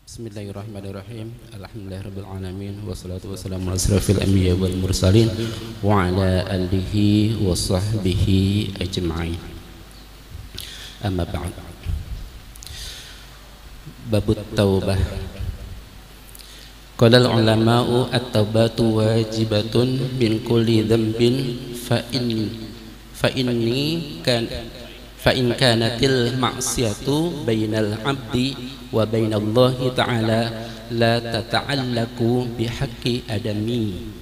Bismillahirrahmanirrahim. Alhamdulillahirabbil alamin wassalatu wassalamu ala asrofil anbiya wal mursalin wa ala alihi wa sahbihi ajma'in. Amma ba'd. Babut taubah. Qala al-ulama'u at-taubatu wajibatun min kulli dhanbin fa in kanatil ma'siyatu bainal 'abdi wa bainallahi ta'ala la tata'allaku bihaqqi adami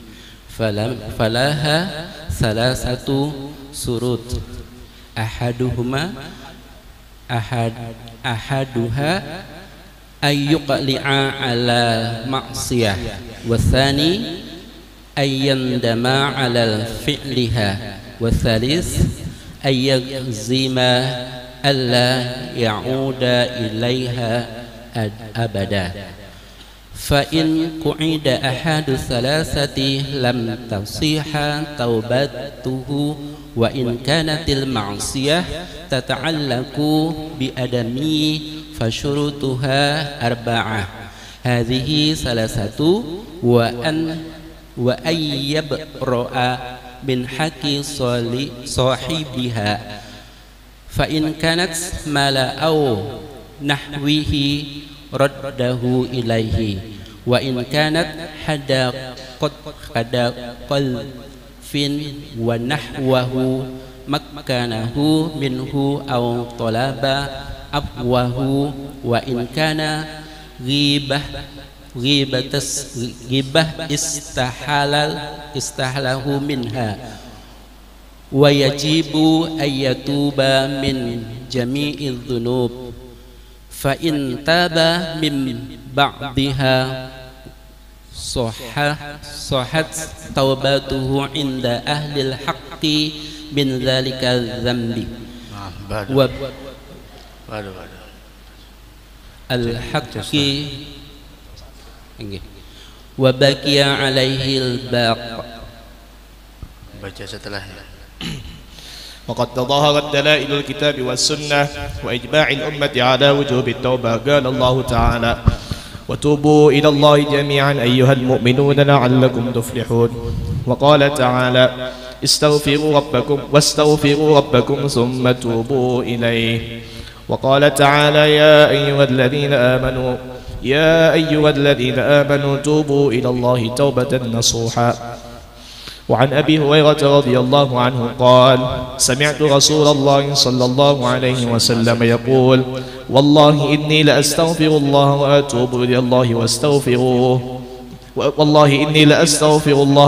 falaha salasatu surut ahaduha ayyuqli'a ala ma'siyah wa thani ayyandama ala fi'liha wa thalith ayyazima alla ya'uda ilaiha abada fa in qu'ida ahadu salasati lam tasiha taubatuhu wa in kanatil ma'siyah tata'allaku bi adami fashurutuha arba'ah hadhihi salasatu wa ayyabro'a min haqqi sahibiha fa in kanat mala aw nahwihi raddahu ilaihi wa in kanat hada qalfin wa nahwahu makkanahu minhu aw talaba afwahu wa in kana ghibah istahalahu minha wa yajibu ayyatuba min jami'il dhunub fa in taba min ba'diha sahat taubatuhu inda ahlil haqqi min dhalika dhanbi wa al-haqqi wa baqiya alaihi al-baq. Baca setelahnya. وقد تظاهرت دلائل الكتاب والسنة وإجماع الأمة على وجوب التوبة. قال الله تعالى وتوبوا إلى الله جميعا أيها المؤمنون لعلكم تفلحون. وقال تعالى واستغفروا ربكم ثم توبوا إليه. وقال تعالى يا أيها الذين آمنوا توبوا إلى الله توبة نصوحا. وعن أبي هريرة رضي الله عنه قال سمعت رسول الله صلى الله عليه وسلم يقول والله إني لأستغفر الله وأتوب إلى الله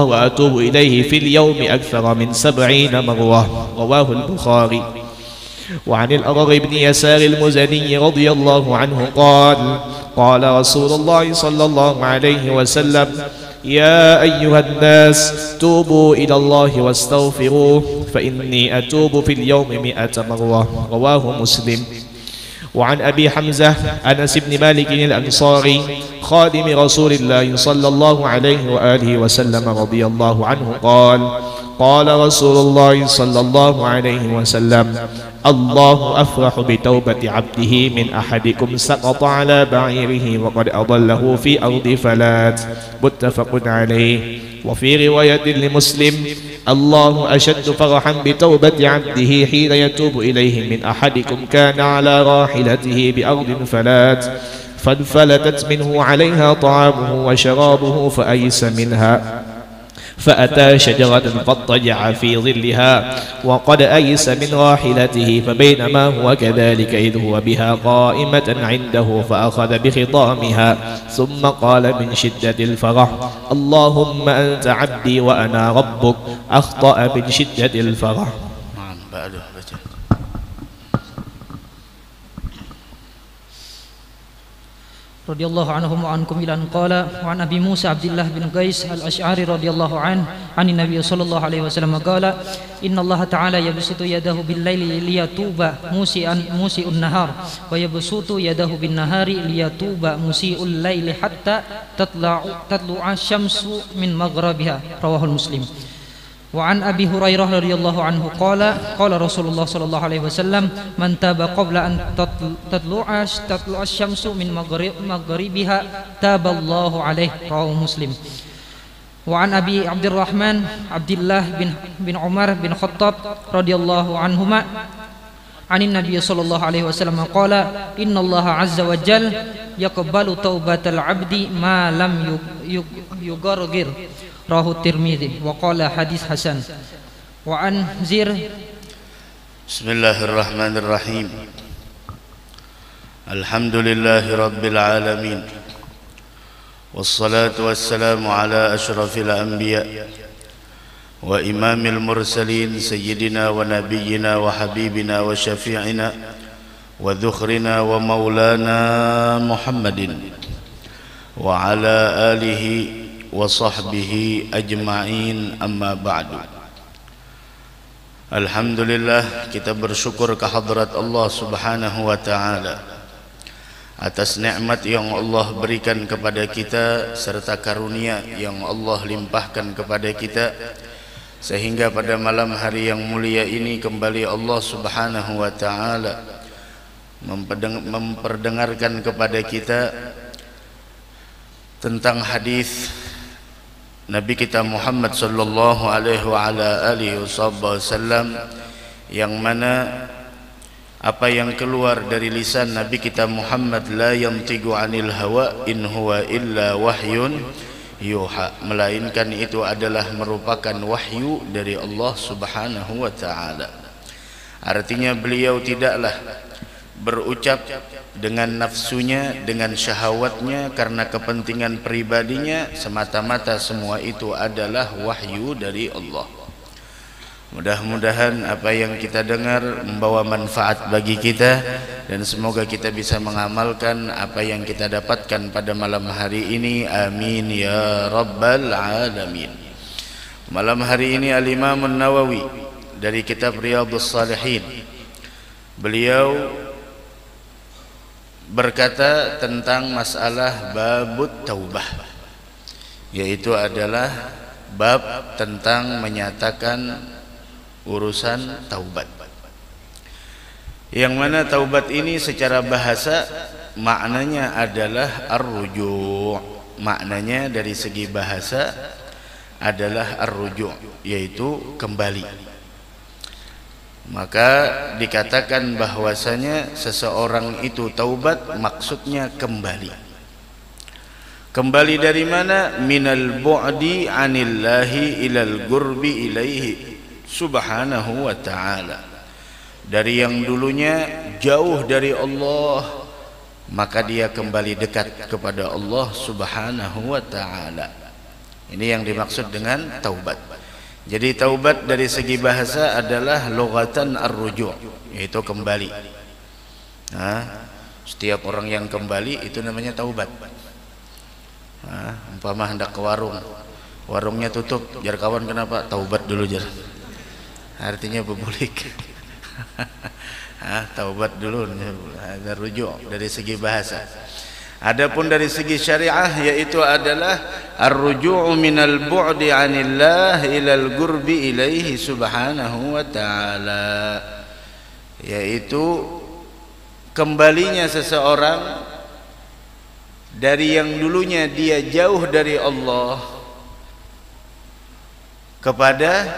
وأتوب إليه في اليوم أكثر من 70 مرة. رواه البخاري. وعن الأرر بن يسار المزني رضي الله عنه قال رسول الله صلى الله عليه وسلم يا أيها الناس توبوا إلى الله واستغفروه فإني أتوب في اليوم 100 مرة. رواه مسلم. وعن أبي حمزة أنس بن مالك الأنصاري خادم رسول الله صلى الله عليه وآله وسلم رضي الله عنه قال رسول الله صلى الله عليه وسلم الله أفرح بتوبة عبده من أحدكم سقط على بعيره وقد أضله في أرض فلات. متفق عليه. وفي رواية لمسلم الله أشد فرحا بتوبة عبده حين يتوب إليه من أحدكم كان على راحلته بأرض فلات فانفلتت منه عليها طعامه وشرابه فأيس منها فأتى شجرة فاضطجع في ظلها وقد أيس من راحلته فبينما هو كذلك إذ هو بها قائمة عنده فأخذ بخطامها ثم قال من شدة الفرح اللهم أنت عبدي وأنا ربك أخطأ من شدة الفرح. radhiyallahu anhum wa ankum ilan qala wa an Abi Musa Abdullah bin Qais al-Asy'ari radhiyallahu an Nabi sallallahu alaihi wasallam qala inna Allah ta'ala yabsutu yadahu bil laili liyatuba musii'un nahar wa yabsutu yadahu bin nahari liyatuba musii'ul laili hatta tatlu'a syamsu min maghribiha. Rawahul Muslim. وعن أبي هريرة رضي الله عنه قال قال رسول الله صلى الله عليه وسلم من تاب قبل أن تطلع الشمس من مغربها تاب الله عليه رواه مسلم. وعن أبي عبد الرحمن عبد الله بن عمر بن خطاب رضي الله عنهما عن النبي صلى الله عليه وسلم قال إن الله عز وجل يقبل توبة العبد ما لم يغرغر رواه الترمذي وقال حديث حسن. وعن زير بسم الله الرحمن الرحيم الحمد لله رب العالمين والصلاة والسلام على أشرف الأنبياء وإمام المرسلين سيدنا ونبينا وحبيبنا وشفيعنا وذخرنا ومولانا محمد وعلى آله وصحبه أجمعين أما بعد. Alhamdulillah, kita bersyukur kehadrat Allah Subhanahu wa taala atas nikmat yang Allah berikan kepada kita serta karunia yang Allah limpahkan kepada kita, sehingga pada malam hari yang mulia ini kembali Allah Subhanahu wa taala memperdengarkan kepada kita tentang hadis Nabi kita Muhammad sallallahu alaihi wa ala alihi wasallam, yang mana apa yang keluar dari lisan Nabi kita Muhammad la yantiqu anil hawa in huwa illa wahyun yuha, melainkan itu adalah merupakan wahyu dari Allah Subhanahu wa taala. Artinya beliau tidaklah berucap dengan nafsunya, dengan syahwatnya, karena kepentingan pribadinya semata-mata. Semua itu adalah wahyu dari Allah. Mudah-mudahan apa yang kita dengar membawa manfaat bagi kita, dan semoga kita bisa mengamalkan apa yang kita dapatkan pada malam hari ini. Amin ya rabbal alamin. Malam hari ini Al-Imam An-Nawawi dari kitab Riyadhus Shalihin, beliau berkata tentang masalah babut taubah, yaitu adalah bab tentang menyatakan urusan taubat, yang mana taubat ini secara bahasa maknanya adalah ar-ruju'. Maknanya dari segi bahasa adalah ar-ruju', yaitu kembali. Maka dikatakan bahwasanya seseorang itu taubat maksudnya kembali. Kembali dari mana? Minal bu'di anillahi ilal gurbi ilaihi subhanahu wa ta'ala. Dari yang dulunya jauh dari Allah, maka dia kembali dekat kepada Allah Subhanahu wa ta'ala. Ini yang dimaksud dengan taubat. Jadi taubat dari segi bahasa adalah lughatan ar-ruju', yaitu kembali. Setiap orang yang kembali itu namanya taubat. Umpama hendak ke warung, warungnya tutup, jar kawan kenapa? Taubat dulu jar. Artinya bebulik. Taubat dulu, ada rujuk dari segi bahasa. Adapun dari segi syariah, yaitu adalah ar-ruju'u minal bu'di 'anillah ilal gurbi ilaihi subhanahu wa ta'ala, yaitu kembalinya seseorang dari yang dulunya dia jauh dari Allah kepada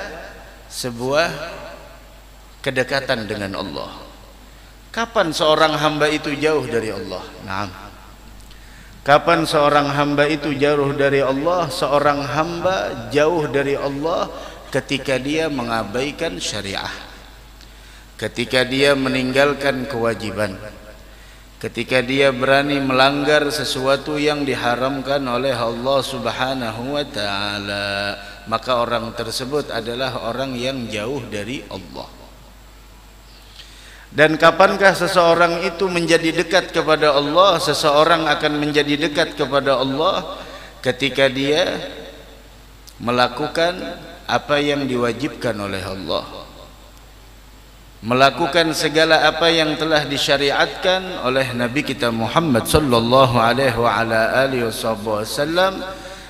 sebuah kedekatan dengan Allah. Kapan seorang hamba itu jauh dari Allah? Naam. Kapan seorang hamba itu jauh dari Allah? Seorang hamba jauh dari Allah ketika dia mengabaikan syariah, ketika dia meninggalkan kewajiban, ketika dia berani melanggar sesuatu yang diharamkan oleh Allah Subhanahu wa ta'ala, maka orang tersebut adalah orang yang jauh dari Allah. Dan kapankah seseorang itu menjadi dekat kepada Allah? Seseorang akan menjadi dekat kepada Allah ketika dia melakukan apa yang diwajibkan oleh Allah, melakukan segala apa yang telah disyariatkan oleh Nabi kita Muhammad sallallahu alaihi wa ala alihi wasallam,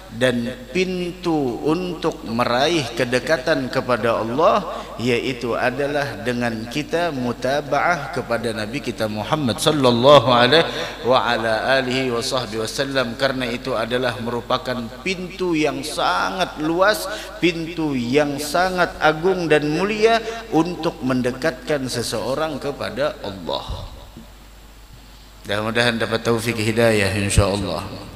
dan pintu untuk meraih kedekatan kepada Allah yaitu adalah dengan kita mutaba'ah kepada Nabi kita Muhammad sallallahu alaihi wasallam, karena itu adalah merupakan pintu yang sangat luas, pintu yang sangat agung dan mulia untuk mendekatkan seseorang kepada Allah. Mudah-mudahan dapat taufik hidayah insyaallah.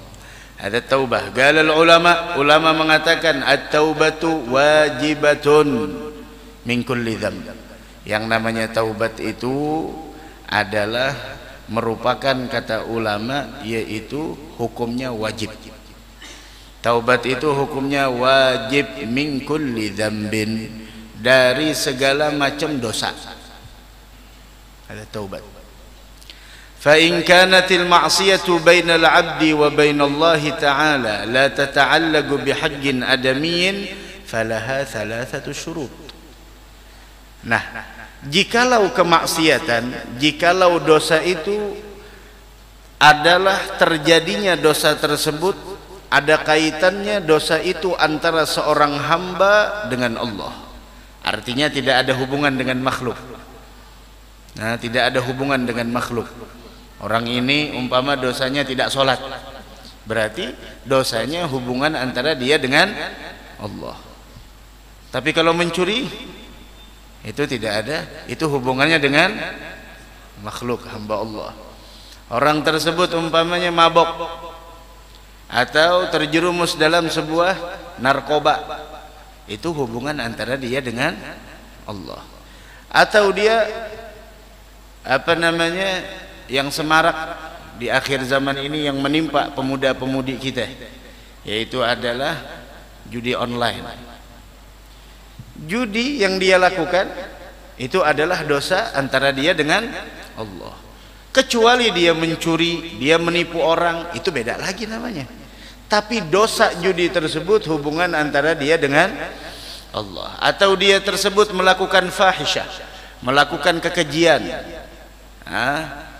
Ada taubah. Galal ulama mengatakan at-taubatu wajibatun min kulli dzamb. Yang namanya taubat itu adalah merupakan kata ulama yaitu hukumnya wajib. Taubat itu hukumnya wajib min kulli dzambin, dari segala macam dosa. Ada taubat. فإن كانت المعصية بين العبد وبين الله تعالى لا تتعلق بحق آدمي فلها ثلاثة شروط. Nah, jikalau kemaksiatan, jikalau dosa itu adalah terjadinya dosa tersebut ada kaitannya dosa itu antara seorang hamba dengan Allah, artinya tidak ada hubungan dengan makhluk. Nah, tidak ada hubungan dengan makhluk. Orang ini umpama dosanya tidak sholat, berarti dosanya hubungan antara dia dengan Allah. Tapi kalau mencuri itu tidak ada, itu hubungannya dengan makhluk hamba Allah. Orang tersebut umpamanya mabok atau terjerumus dalam sebuah narkoba, itu hubungan antara dia dengan Allah. Atau dia yang semarak di akhir zaman ini yang menimpa pemuda-pemudi kita, yaitu adalah judi online. Judi yang dia lakukan itu adalah dosa antara dia dengan Allah. Kecuali dia mencuri, dia menipu orang, itu beda lagi namanya. Tapi dosa judi tersebut hubungan antara dia dengan Allah. Atau dia tersebut melakukan fahisyah, melakukan kekejian,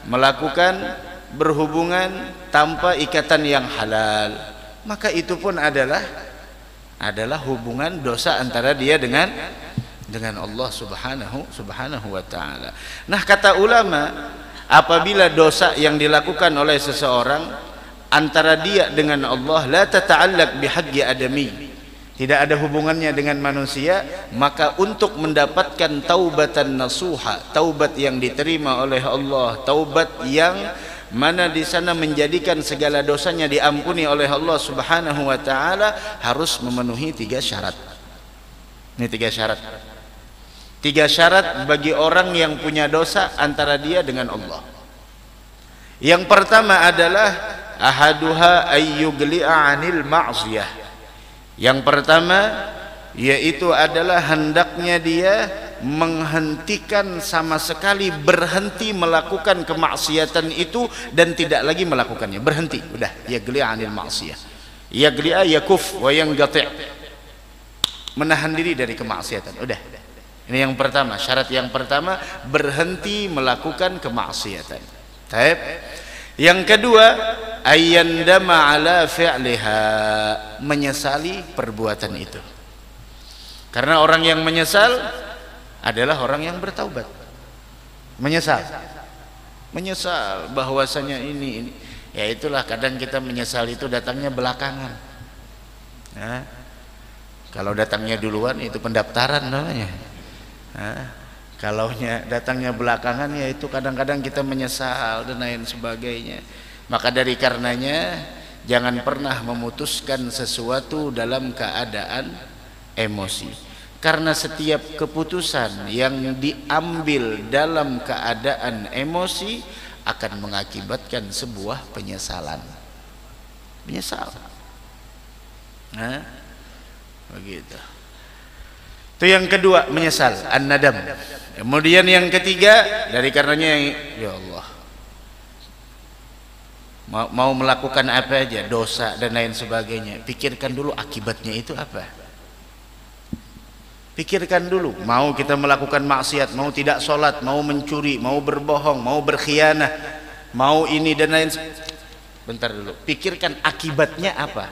melakukan berhubungan tanpa ikatan yang halal, maka itu pun adalah hubungan dosa antara dia dengan Allah subhanahu wa ta'ala. Nah, kata ulama, apabila dosa yang dilakukan oleh seseorang antara dia dengan Allah la tata'allaq bihaqqi adami, tidak ada hubungannya dengan manusia, maka untuk mendapatkan taubatan nasuha, taubat yang diterima oleh Allah, taubat yang mana di sana menjadikan segala dosanya diampuni oleh Allah Subhanahu wa taala, harus memenuhi 3 syarat. Ini 3 syarat. 3 syarat bagi orang yang punya dosa antara dia dengan Allah. Yang pertama adalah ahaduha ayyugli'a 'anil ma'siyah. Yang pertama yaitu adalah hendaknya dia menghentikan sama sekali, berhenti melakukan kemaksiatan itu dan tidak lagi melakukannya, berhenti, udah, yagli'a 'anil ma'siyah. Yagli'a yakuf wa yanqati', menahan diri dari kemaksiatan, udah. Ini yang pertama, syarat yang pertama, berhenti melakukan kemaksiatan. Baik. Yang kedua, ayyandama ala fi'liha, menyesali perbuatan itu. Karena orang yang menyesal adalah orang yang bertaubat. Menyesal bahwasanya ini. Ya itulah, kadang kita menyesal itu datangnya belakangan. Nah, kalau datangnya duluan itu pendaftaran namanya. Nah, kalau datangnya belakangan, ya itu kadang-kadang kita menyesal dan lain sebagainya. Maka dari karenanya jangan pernah memutuskan sesuatu dalam keadaan emosi, karena setiap keputusan yang diambil dalam keadaan emosi akan mengakibatkan sebuah penyesalan. Menyesal. Nah, begitu. Itu yang kedua, menyesal, an-nadam. Kemudian yang ketiga, dari karenanya ya Allah, mau melakukan apa aja, dosa dan lain sebagainya, pikirkan dulu akibatnya itu apa. Pikirkan dulu, mau kita melakukan maksiat, mau tidak sholat, mau mencuri, mau berbohong, mau berkhianat, mau ini dan lain. Bentar dulu, pikirkan akibatnya apa.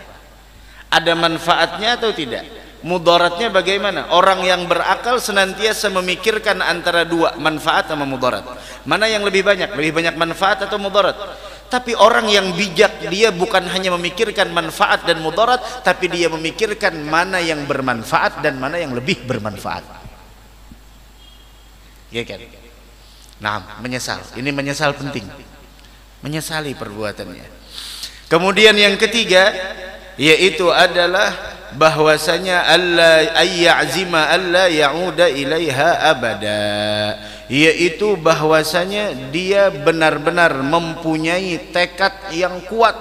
Ada manfaatnya atau tidak? Mudaratnya bagaimana? Orang yang berakal senantiasa memikirkan antara dua, manfaat sama mudarat. Mana yang lebih banyak? Lebih banyak manfaat atau mudarat? Tapi orang yang bijak, dia bukan hanya memikirkan manfaat dan mudarat, tapi dia memikirkan mana yang bermanfaat dan mana yang lebih bermanfaat. Ya kan? Nah, menyesal. Ini menyesal penting. Menyesali perbuatannya. Kemudian yang ketiga, yaitu adalah bahwasanya alla ayyazima alla ya'uda ilaiha abada, yaitu bahwasanya dia benar-benar mempunyai tekad yang kuat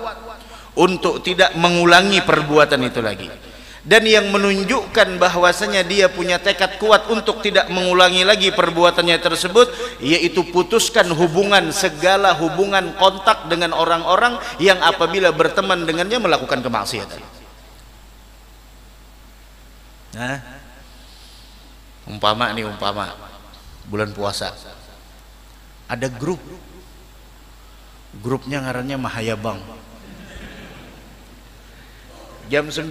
untuk tidak mengulangi perbuatan itu lagi. Dan yang menunjukkan bahwasanya dia punya tekad kuat untuk tidak mengulangi lagi perbuatannya tersebut, yaitu putuskan hubungan, segala hubungan kontak dengan orang-orang yang apabila berteman dengannya melakukan kemaksiatan. Nah, umpama bulan puasa ada grupnya ngarannya Mahayabang. Jam 9,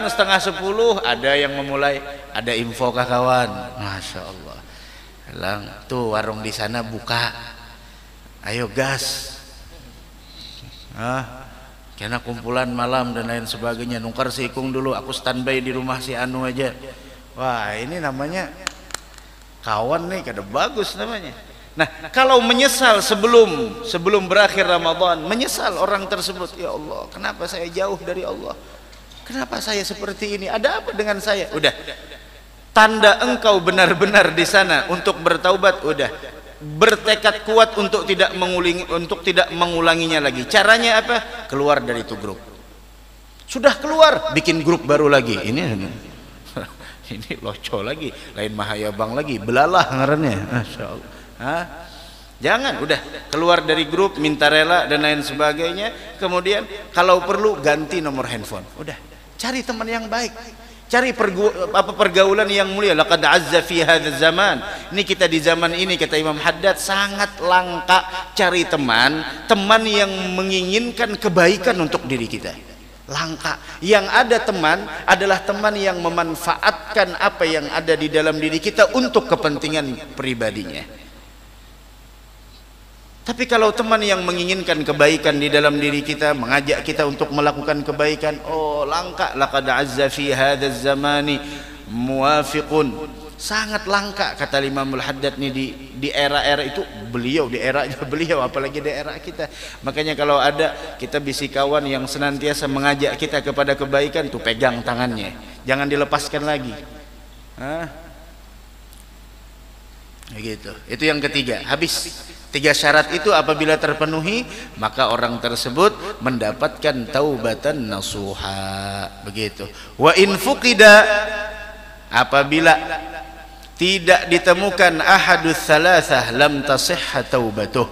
setengah 10 ada yang memulai, ada info ke kawan. Masya Allah, bilang tuh warung di sana buka, ayo gas, karena kumpulan malam dan lain sebagainya. Nungkar si Ikung dulu, aku standby di rumah si Anu aja. Wah, ini namanya kawan nih, kada bagus namanya. Nah, kalau menyesal sebelum berakhir Ramadan, menyesal orang tersebut, ya Allah, kenapa saya jauh dari Allah? Kenapa saya seperti ini? Ada apa dengan saya? Udah, tanda engkau benar-benar di sana untuk bertaubat, udah bertekad kuat untuk tidak mengulanginya lagi. Caranya apa? Keluar dari itu grup. Sudah keluar, bikin grup baru lagi. Ini loco lagi, lain Mahayabang lagi, belalah ngarannya. Masya Allah. Jangan, udah keluar dari grup, minta rela dan lain sebagainya. Kemudian kalau perlu ganti nomor handphone. Udah, cari teman yang baik, cari pergaulan yang mulia. Laqad azza fi hadzal zaman. Ini kita di zaman ini, kata Imam Haddad, sangat langka cari teman yang menginginkan kebaikan untuk diri kita. Langka. Yang ada teman adalah teman yang memanfaatkan apa yang ada di dalam diri kita untuk kepentingan pribadinya. Tapi kalau teman yang menginginkan kebaikan di dalam diri kita, mengajak kita untuk melakukan kebaikan, oh langka. Laqad azza fi hadzal zamani muwafiqun. Sangat langka kata Imamul Haddad nih di era-era itu beliau, di eranya beliau, apalagi di era kita. Makanya kalau ada kita bisi kawan yang senantiasa mengajak kita kepada kebaikan, tuh pegang tangannya, jangan dilepaskan lagi. Gitu. Itu yang ketiga. Habis 3 syarat itu apabila terpenuhi, maka orang tersebut mendapatkan taubatan nasuha. Begitu. Wa in fuqida, apabila tidak ditemukan ahadus salasah lam tasihha taubatuh.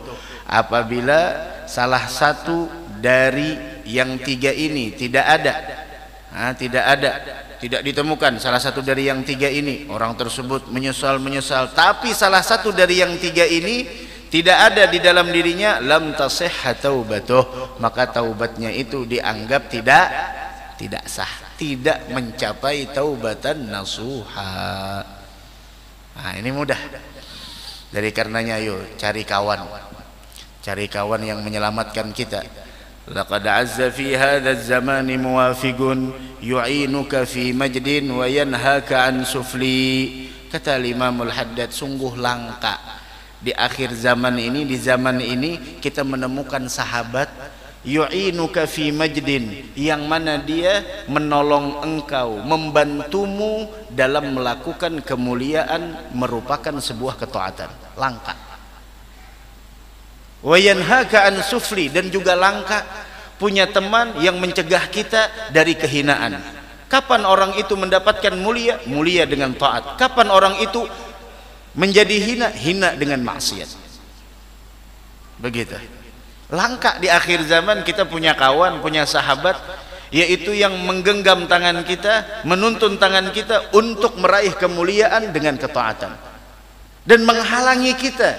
Apabila salah satu dari yang 3 ini tidak ada, tidak ditemukan salah satu dari yang 3 ini, orang tersebut menyesal, tapi salah satu dari yang 3 ini tidak ada di dalam dirinya, lam tasihha taubatuh, maka taubatnya itu dianggap tidak sah, tidak mencapai taubatan nasuha. Nah, ini mudah. Dari karenanya ayo cari kawan yang menyelamatkan kita. Laqad azza fi hadzal zamani muwafiqun yu'inuka fi majdin wa yanhaka an sufli. Kata Imamul Haddad, sungguh langka di akhir zaman ini, di zaman ini kita menemukan sahabat yu'inuka fi majdin, yang mana dia menolong engkau, membantumu dalam melakukan kemuliaan, merupakan sebuah ketaatan. Langka. Wa yanhaka an sufli, dan juga langka punya teman yang mencegah kita dari kehinaan. Kapan orang itu mendapatkan mulia? Mulia dengan taat. Kapan orang itu menjadi hina? Hina dengan maksiat. Begitu. Langka di akhir zaman kita punya kawan, punya sahabat, yaitu yang menggenggam tangan kita, menuntun tangan kita untuk meraih kemuliaan dengan ketaatan, dan menghalangi kita,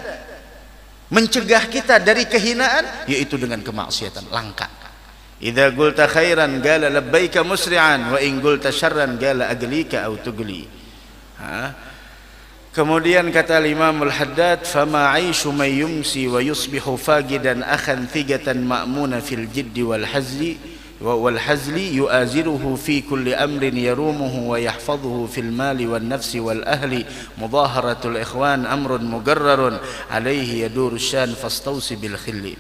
mencegah kita dari kehinaan, yaitu dengan kemaksiatan. Langka. idza qulta khairan qala labbaika musri'an wa in qulta syarran qala aglika aw tugli. Kemudian kata Imam Al-Haddad, fama 'aishu may yumsi wa yusbihu faqidan akhan thigatan ma'muna fil jiddi wal hazli yu'aziruhu fi kulli amrin yarumuhu wa yahfazuhu fil mali wan nafsi wal ahli mudaharatul ikhwan amrun mugarrarun alaihi yaduru syan fastawsi bil khilli.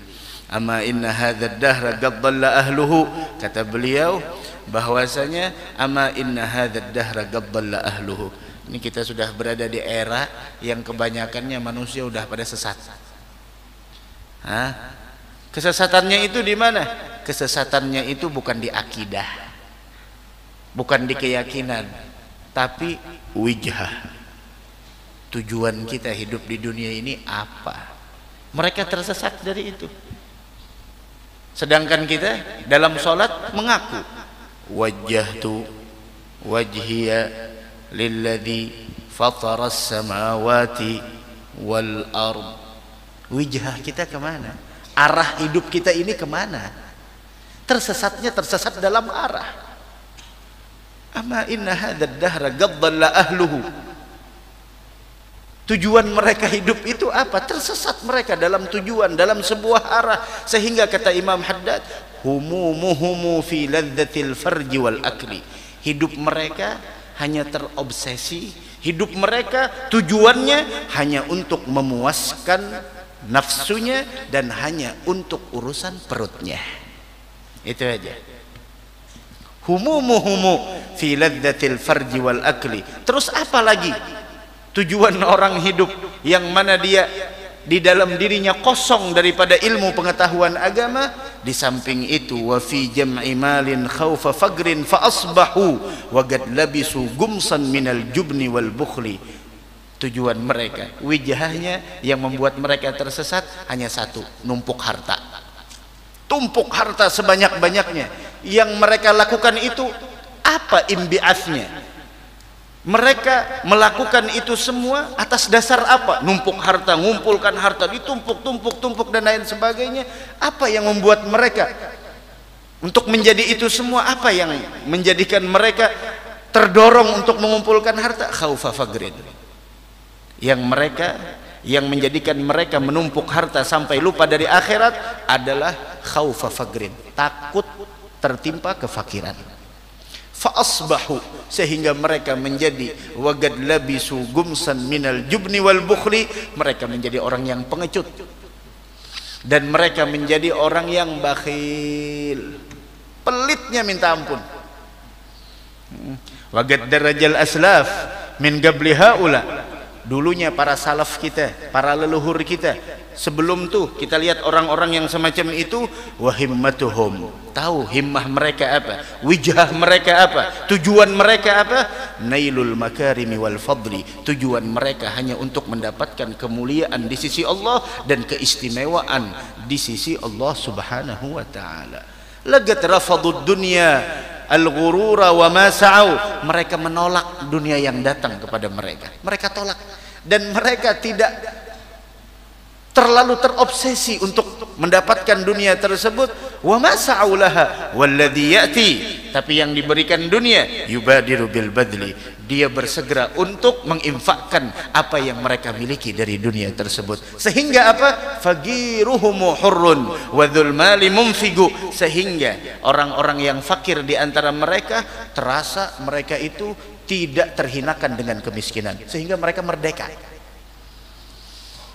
Amma inna hadha ad-dahra qad dhalla ahluhu, kata beliau bahwasanya amma inna hadha ad-dahra qad dhalla ahluhu. Ini kita sudah berada di era yang kebanyakannya manusia sudah pada sesat. Kesesatannya itu di mana? Kesesatannya itu bukan di akidah, bukan di keyakinan, tapi wijhah. Tujuan kita hidup di dunia ini apa? Mereka tersesat dari itu. Sedangkan kita dalam sholat mengaku wajjahtu wajhiya lilladzi fataras samawati wal ard. Wijhah kita kemana? Arah hidup kita ini kemana? Tersesatnya tersesat dalam arah. Amma inna hadzal dahra qad dhalla ahluhu. Tujuan mereka hidup itu apa? Tersesat mereka dalam tujuan, dalam sebuah arah. Sehingga kata Imam Haddad, humumuhumu fi ladzatil farji wal akli. Hidup mereka hanya terobsesi, hidup mereka tujuannya hanya untuk memuaskan nafsunya dan hanya untuk urusan perutnya. Itu aja. Humumuhumu fi ladzatil farji wal akli. Terus apa lagi? Tujuan orang hidup yang mana dia di dalam dirinya kosong daripada ilmu pengetahuan agama. Di samping itu wa fi jam'i malin khaufa fagrin fa asbahu wa qad labisu gumsan minal jubni wal bukhli. Tujuan mereka, wijahnya yang membuat mereka tersesat hanya satu, numpuk harta. Tumpuk harta sebanyak-banyaknya. Yang mereka lakukan itu apa imbiasnya? Mereka melakukan itu semua atas dasar apa? Numpuk harta, ngumpulkan harta, ditumpuk-tumpuk dan lain sebagainya. Apa yang membuat mereka untuk menjadi itu semua? Apa yang menjadikan mereka terdorong untuk mengumpulkan harta? Khaufa fagrin. Yang menjadikan mereka menumpuk harta sampai lupa dari akhirat adalah khaufa fagrin, takut tertimpa kefakiran. Fa asbahu, sehingga mereka menjadi wagad labisu gumsan minal jubni wal bukhli, mereka menjadi orang yang pengecut dan mereka menjadi orang yang bakhil, pelitnya minta ampun. Wagad darajal aslaf min qabli haula, dulunya para salaf kita, para leluhur kita sebelum tuh kita lihat orang-orang yang semacam itu, wahimmatuhum, tahu himmah mereka apa, wijah mereka apa, tujuan mereka apa? Nailul makarimi wal fadli, tujuan mereka hanya untuk mendapatkan kemuliaan di sisi Allah dan keistimewaan di sisi Allah Subhanahu wa taala. Lagat rafadud dunya al-ghurura wa ma sa'au, mereka menolak dunia yang datang kepada mereka. Mereka tolak dan mereka tidak terlalu terobsesi untuk mendapatkan dunia tersebut. Wa ma sa'ulaha walladhi ya'ti, tapi yang diberikan dunia yubadiru bil badli, dia bersegera untuk menginfakkan apa yang mereka miliki dari dunia tersebut. Sehingga apa? Fagiruhumu hurrun wa dzul mali munfigu, sehingga orang-orang yang fakir di antara mereka terasa mereka itu tidak terhinakan dengan kemiskinan, sehingga mereka merdeka.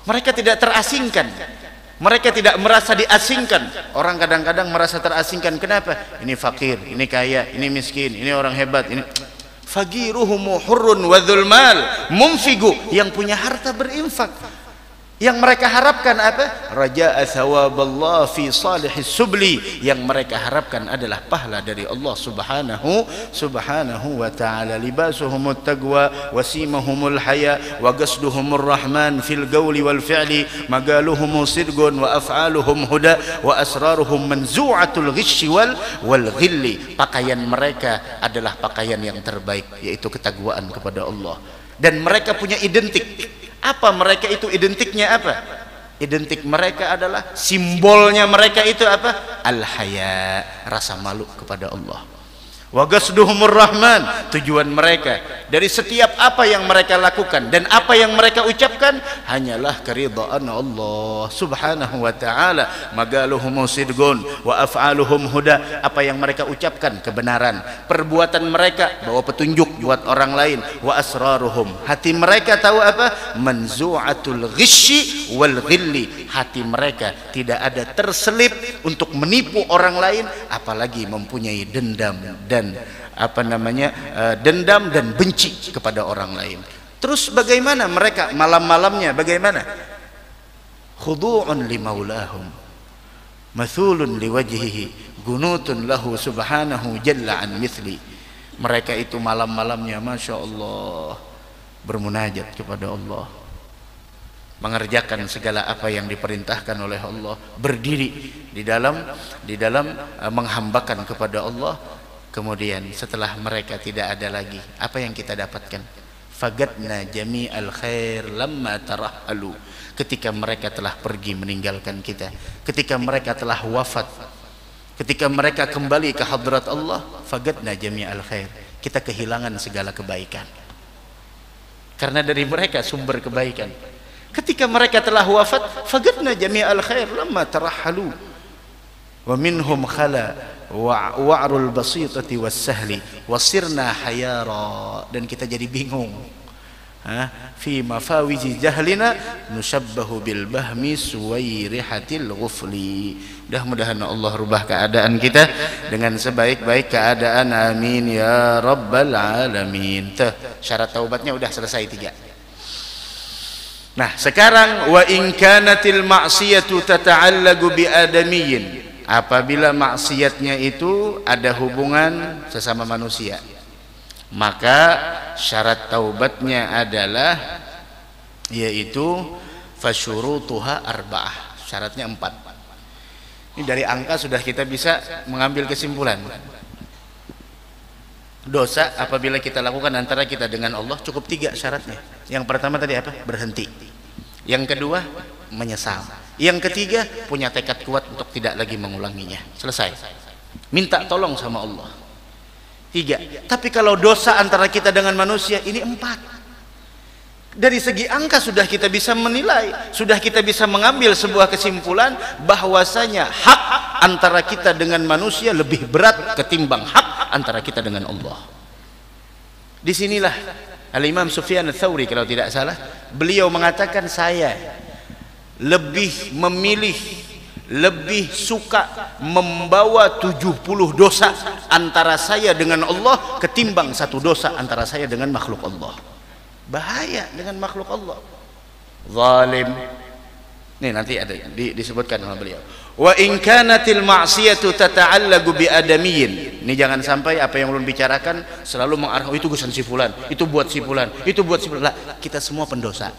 Mereka tidak terasingkan, mereka tidak merasa diasingkan. Orang kadang-kadang merasa terasingkan. Kenapa? Ini fakir, ini kaya, ini miskin, ini orang hebat, ini. Fagiruhumu hurrun wa dzul mal munfigu, yang punya harta berinfak. Yang mereka harapkan apa? Raja'a thawaballah fi salihis subli, yang mereka harapkan adalah pahala dari Allah subhanahu wa ta'ala. Libasuhumut taqwa wasimahumul haya wa qasduhumur rahman fil qawli wal fi'li magaluhumu sidqun wa af'aluhum huda wa asraruhum manzu'atul ghishi wal ghilli. Pakaian mereka adalah pakaian yang terbaik, yaitu ketakwaan kepada Allah. Dan mereka punya identik. Apa mereka itu identiknya apa? Identik mereka adalah, simbolnya mereka itu apa? Al-haya, rasa malu kepada Allah. Wa qasduhumur rahman, tujuan mereka dari setiap apa yang mereka lakukan dan apa yang mereka ucapkan hanyalah keridhaan Allah Subhanahu wa taala. Magaluhum sidqun wa af'aluhum huda, apa yang mereka ucapkan kebenaran, perbuatan mereka bawa petunjuk buat orang lain. Wa asraruhum, hati mereka tahu apa? Manzu'atul ghisyi wal ghilli, hati mereka tidak ada terselip untuk menipu orang lain, apalagi mempunyai dendam dan dendam dan benci kepada orang lain. Terus bagaimana mereka malam-malamnya? Bagaimana? Khudu'un li maulahum mathulun li wajhihi gunutun lahu subhanahu jalla an mithli. Mereka itu malam-malamnya Masya Allah bermunajat kepada Allah, mengerjakan segala apa yang diperintahkan oleh Allah, berdiri di dalam menghambakan kepada Allah. Kemudian setelah mereka tidak ada lagi, apa yang kita dapatkan? Fagadna jami'al khair lamma tarahalu, ketika mereka telah pergi meninggalkan kita, ketika mereka telah wafat, ketika mereka kembali ke hadrat Allah, fagadna jami'al khair, kita kehilangan segala kebaikan karena dari mereka sumber kebaikan. Ketika mereka telah wafat, fagadna jami'al khair lamma tarahalu wa minhum khala wa'rul basitati was sahli wasirna hayara, dan kita jadi bingung. Fi mafawizi jahlina nushabbahu bil bahmi suwairihatil ghufli. Mudah-mudahan Allah rubah keadaan kita dengan sebaik-baik keadaan, amin ya rabbal alamin. Syarat taubatnya udah selesai 3. Nah sekarang, wa in kanatil ma'siyatu tata'allagu bi adamiyyin, apabila maksiatnya itu ada hubungan sesama manusia, maka syarat taubatnya adalah yaitu fasyurutuha arba'ah, syaratnya 4. Ini dari angka sudah kita bisa mengambil kesimpulan. Dosa apabila kita lakukan antara kita dengan Allah cukup 3 syaratnya. Yang pertama tadi apa? Berhenti. Yang kedua, menyesal. Yang ketiga, punya tekad kuat untuk tidak lagi mengulanginya. Selesai. Minta tolong sama Allah. 3. Tapi kalau dosa antara kita dengan manusia, ini 4. Dari segi angka sudah kita bisa menilai, sudah kita bisa mengambil sebuah kesimpulan bahwasanya hak antara kita dengan manusia lebih berat ketimbang hak antara kita dengan Allah. Disinilah Al-Imam Sufyan Ats-Tsauri kalau tidak salah, beliau mengatakan, saya lebih memilih, lebih suka membawa 70 dosa antara saya dengan Allah ketimbang 1 dosa antara saya dengan makhluk Allah. Bahaya dengan makhluk Allah, zalim. Ini nanti ada disebutkan sama beliau. Wa in kanatil ma'siyatu tata'allagu bi adamiyyin. Ini jangan sampai apa yang belum bicarakan selalu mengarah, oh, itu gusan si fulan, itu buat si fulan, itu buat si fulan. Lah, kita semua pendosa.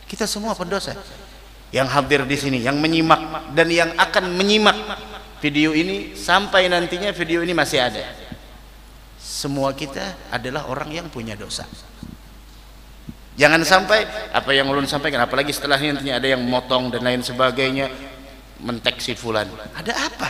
Kita semua pendosa. Yang hadir di sini, yang menyimak dan yang akan menyimak video ini sampai nantinya video ini masih ada. Semua kita adalah orang yang punya dosa. Jangan sampai apa yang ulun sampaikan, apalagi setelahnya nantinya ada yang motong dan lain sebagainya, mentek si fulan. Ada apa?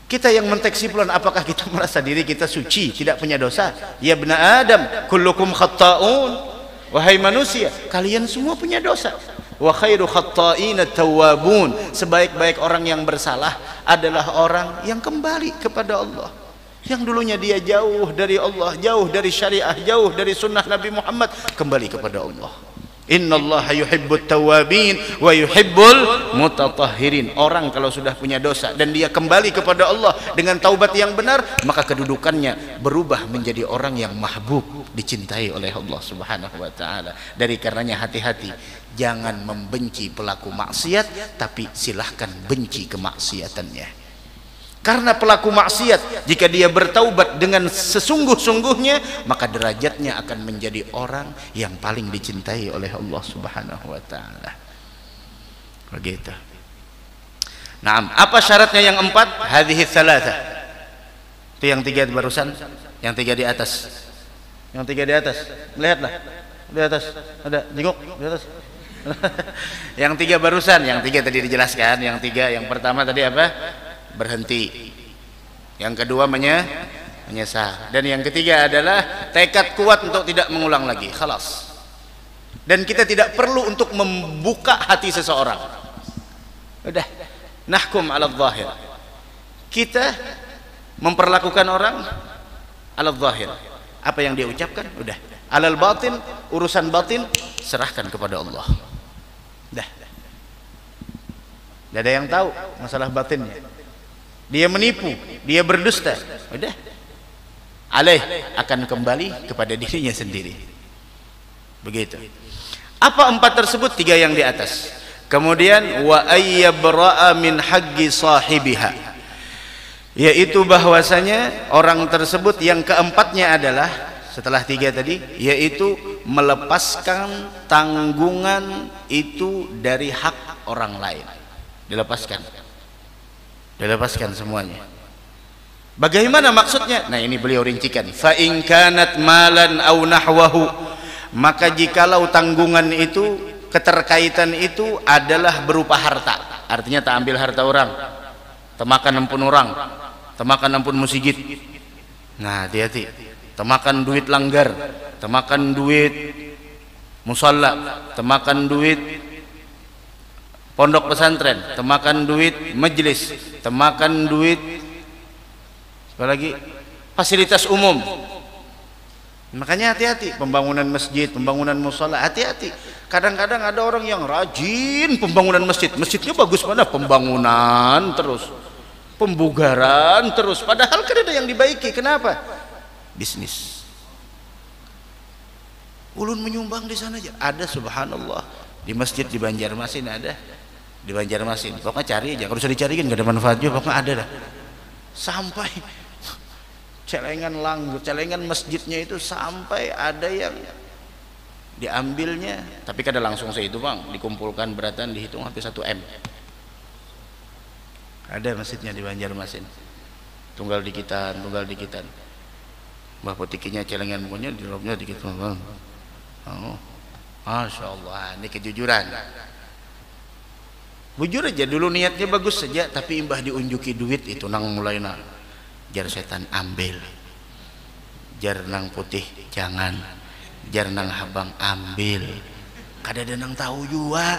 Kita yang mentek si fulan, apakah kita merasa diri kita suci, tidak punya dosa? Ya bani Adam, kullukum khatta'un. Wahai manusia, kalian semua punya dosa. Wa khairu khatta'ina tawwabun. Sebaik-baik orang yang bersalah adalah orang yang kembali kepada Allah. Yang dulunya dia jauh dari Allah, jauh dari syariah, jauh dari sunnah Nabi Muhammad, kembali kepada Allah. Innallaha yuhibbut tawwabin wa yuhibbul mutatahhirin. Orang kalau sudah punya dosa dan dia kembali kepada Allah dengan taubat yang benar, maka kedudukannya berubah menjadi orang yang mahbub, dicintai oleh Allah Subhanahu wa taala. Dari karenanya hati-hati, jangan membenci pelaku maksiat, tapi silahkan benci kemaksiatannya. Karena pelaku maksiat, jika dia bertaubat dengan sesungguh-sungguhnya, maka derajatnya akan menjadi orang yang paling dicintai oleh Allah Subhanahu wa taala. Begitu. Naam, apa syaratnya yang 4? Hadhihi tsalatsa. Itu yang 3 barusan, yang 3 di atas. Yang 3 di atas. Lihatlah. Di atas ada jenguk di atas. Yang 3 barusan, yang 3 tadi dijelaskan. Yang 3, yang pertama tadi apa? Berhenti. Yang kedua menyesal. Dan yang ketiga adalah tekad kuat untuk tidak mengulang lagi. Khalas. Dan kita tidak perlu untuk membuka hati seseorang. Udah, nahkum ala zahir. Kita memperlakukan orang ala zahir. Apa yang dia ucapkan, udah. Alal batin, urusan batin serahkan kepada Allah. Dah. Tidak ada yang tahu masalah batinnya. Dia menipu, dia berdusta, udah. Alaih akan kembali kepada dirinya sendiri. Begitu. Apa 4 tersebut? 3 yang di atas. Kemudian wa ayyabra'a min haqqi sahibiha, yaitu bahwasanya orang tersebut yang keempatnya adalah setelah 3 tadi, yaitu melepaskan tanggungan itu dari hak orang lain. Dilepaskan semuanya. Bagaimana maksudnya? Nah, ini beliau rincikan. Fa in kanat malan aw nahwahu, maka jikalau tanggungan itu, keterkaitan itu adalah berupa harta, artinya tak ambil harta orang, temakan ampun orang, temakan ampun musijid. Nah, hati-hati. Temakan duit langgar, temakan duit musalla, temakan duit pondok pesantren, temakan duit majelis, temakan duit apa lagi, fasilitas umum. Makanya hati-hati pembangunan masjid, pembangunan musalla, hati-hati. Kadang-kadang ada orang yang rajin pembangunan masjid, masjidnya bagus mana, pembangunan terus, pembugaran terus, padahal kan ada yang dibaiki. Kenapa? Bisnis. Ulun menyumbang di sana aja ada, subhanallah, di masjid di Banjarmasin ada, di Banjarmasin. Pokoknya cari aja, kalau usah dicariin gak ada manfaatnya, pokoknya ada dah. Sampai celengan masjidnya itu sampai ada yang diambilnya, tapi kada langsung itu bang, dikumpulkan beratan, dihitung hampir 1 M. Ada masjidnya di Banjarmasin, tunggal dikitan. Mbah potikinya celengan punya dirobnya dikit bang. Oh, masya Allah, ini kejujuran. Bujur aja dulu, niatnya bagus saja, tapi imbah diunjuki duit itu nang mulai jar setan ambil, jar nang putih jangan, jar nang habang ambil. Kada ada nang tahu juga.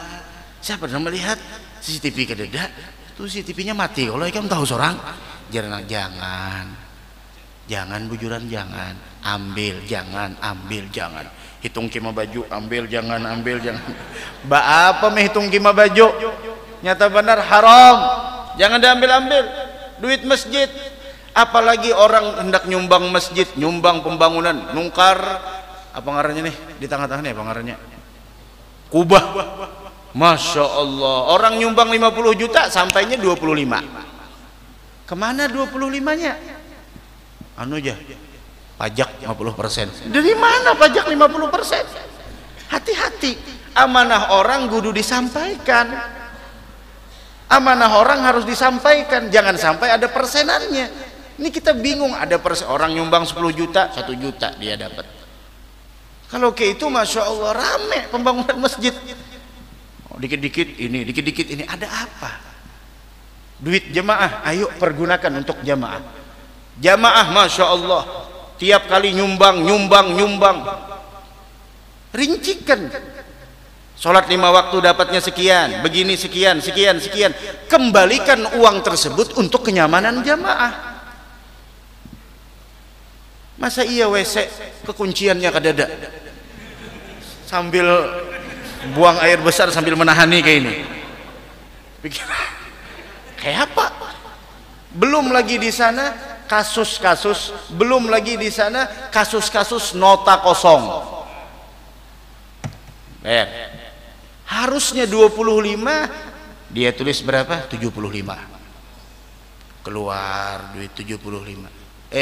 Siapa pernah melihat CCTV kada ada? Tuh CCTV-nya mati. Kalau ikan tahu seorang, jar nang jangan bujuran, jangan ambil, jangan ambil, jangan hitung kima baju, ambil jangan, ambil jangan. Apa meh hitung kima baju? Nyata benar haram, jangan diambil-ambil duit masjid. Apalagi orang hendak nyumbang masjid, nyumbang pembangunan, nungkar apa ngarannya nih di tengah-tengah nih, apa ngarannya, kubah. Masya Allah, orang nyumbang 50 juta sampainya 25. Kemana 25-nya? Anu aja, pajak 50%. Dari mana pajak 50%? Hati-hati, amanah orang kudu disampaikan. Amanah orang harus disampaikan, jangan sampai ada persenannya. Ini kita bingung, ada orang nyumbang 10 juta, 1 juta dia dapat. Kalau kayak itu masya Allah rame pembangunan masjid. Dikit-dikit ini, dikit-dikit ini, ada apa? Duit jemaah, ayo pergunakan untuk jemaah. Jamaah masya Allah tiap kali nyumbang. Rincikan, sholat 5 waktu dapatnya sekian, begini sekian. Kembalikan uang tersebut untuk kenyamanan jamaah. Masa iya WC kekunciannya kadada, sambil buang air besar sambil menahani kayak ini, pikir kayak apa? Belum lagi di sana kasus-kasus, belum lagi di sana kasus-kasus nota kosong. Harusnya 25, dia tulis berapa? 75. Keluar duit 75.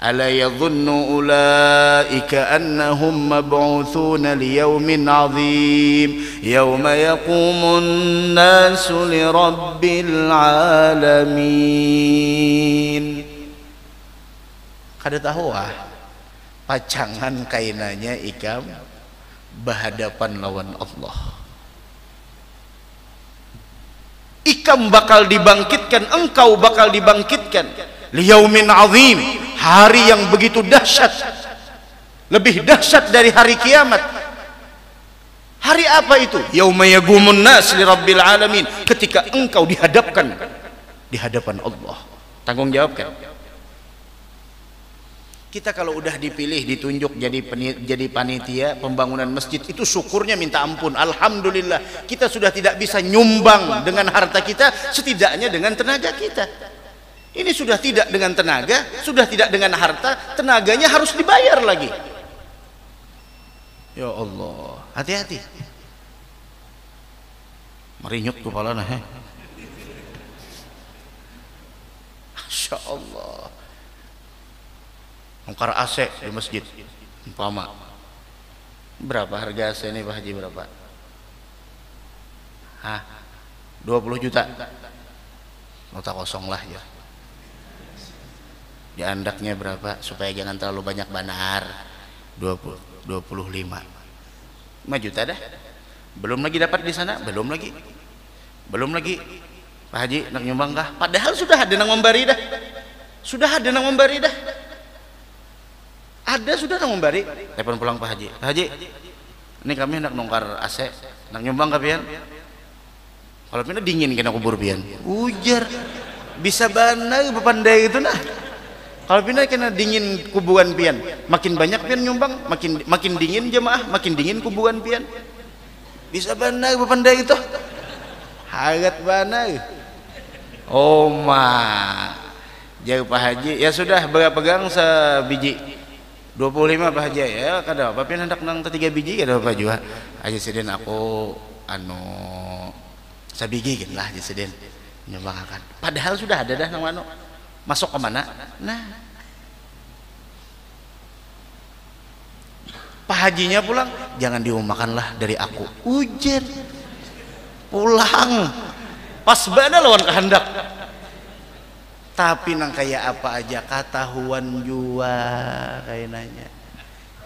Ala yadhunnu ulaika annahum mab'uthuna liyaumin 'adzim yauma yaqumun nasu lirabbil alamin. Kada tahu pacangan kainanya ikam berhadapan lawan Allah. Ikam bakal dibangkitkan, engkau bakal dibangkitkan liyaumin azim, hari yang begitu dahsyat, lebih dahsyat dari hari kiamat. Hari apa itu? Yauma yaqumun nas li rabbil alamin, ketika engkau dihadapkan di hadapan Allah. Tanggung jawabkan. Kita kalau udah dipilih, ditunjuk jadi panitia pembangunan masjid, itu syukurnya minta ampun. Alhamdulillah, kita sudah tidak bisa nyumbang dengan harta kita, setidaknya dengan tenaga kita. Ini sudah tidak dengan tenaga, sudah tidak dengan harta, tenaganya harus dibayar lagi. Ya Allah, hati-hati. Merinyut kepala nah. Masya Allah. Nongkar AC di masjid umpama, berapa harga AC ini Pak Haji, berapa? 20 juta. Nota kosong lah ya. Di andaknya berapa supaya jangan terlalu banyak banar? 25 juta dah. Belum lagi dapat di sana, belum lagi Pak Haji nak nyumbang kah? Padahal sudah ada nang memberi dah, ada sudah nang memberi. Telepon pulang Pak Haji, Pak Haji, ini kami hendak nongkar AC, nak nyumbang kah pian? Kalau pindah dingin kena kubur pian, ujar bisa benar pandai itu nah. Kalau pindah kena dingin kuburan pian, makin banyak pian nyumbang, makin dingin jemaah, makin dingin kuburan pian. Bisa benar pandai itu, hangat benar. Oh ma, jauh Pak Haji, ya sudah pegang sebiji. 25 Pak Haji ya, kada apa pian hendak nang 3 biji kada apa juga. Haji Sidin aku sabigi kan lah Haji Sidin nyumbangkan. Padahal sudah ada dah nang mano. Masuk ke mana? Nah. Pak Hajinya pulang, jangan diumakanlah dari aku. Ujar. Pulang. Pas bana lawan kehendak. Tapi nang kayak apa aja katahuan jua kayak nanya.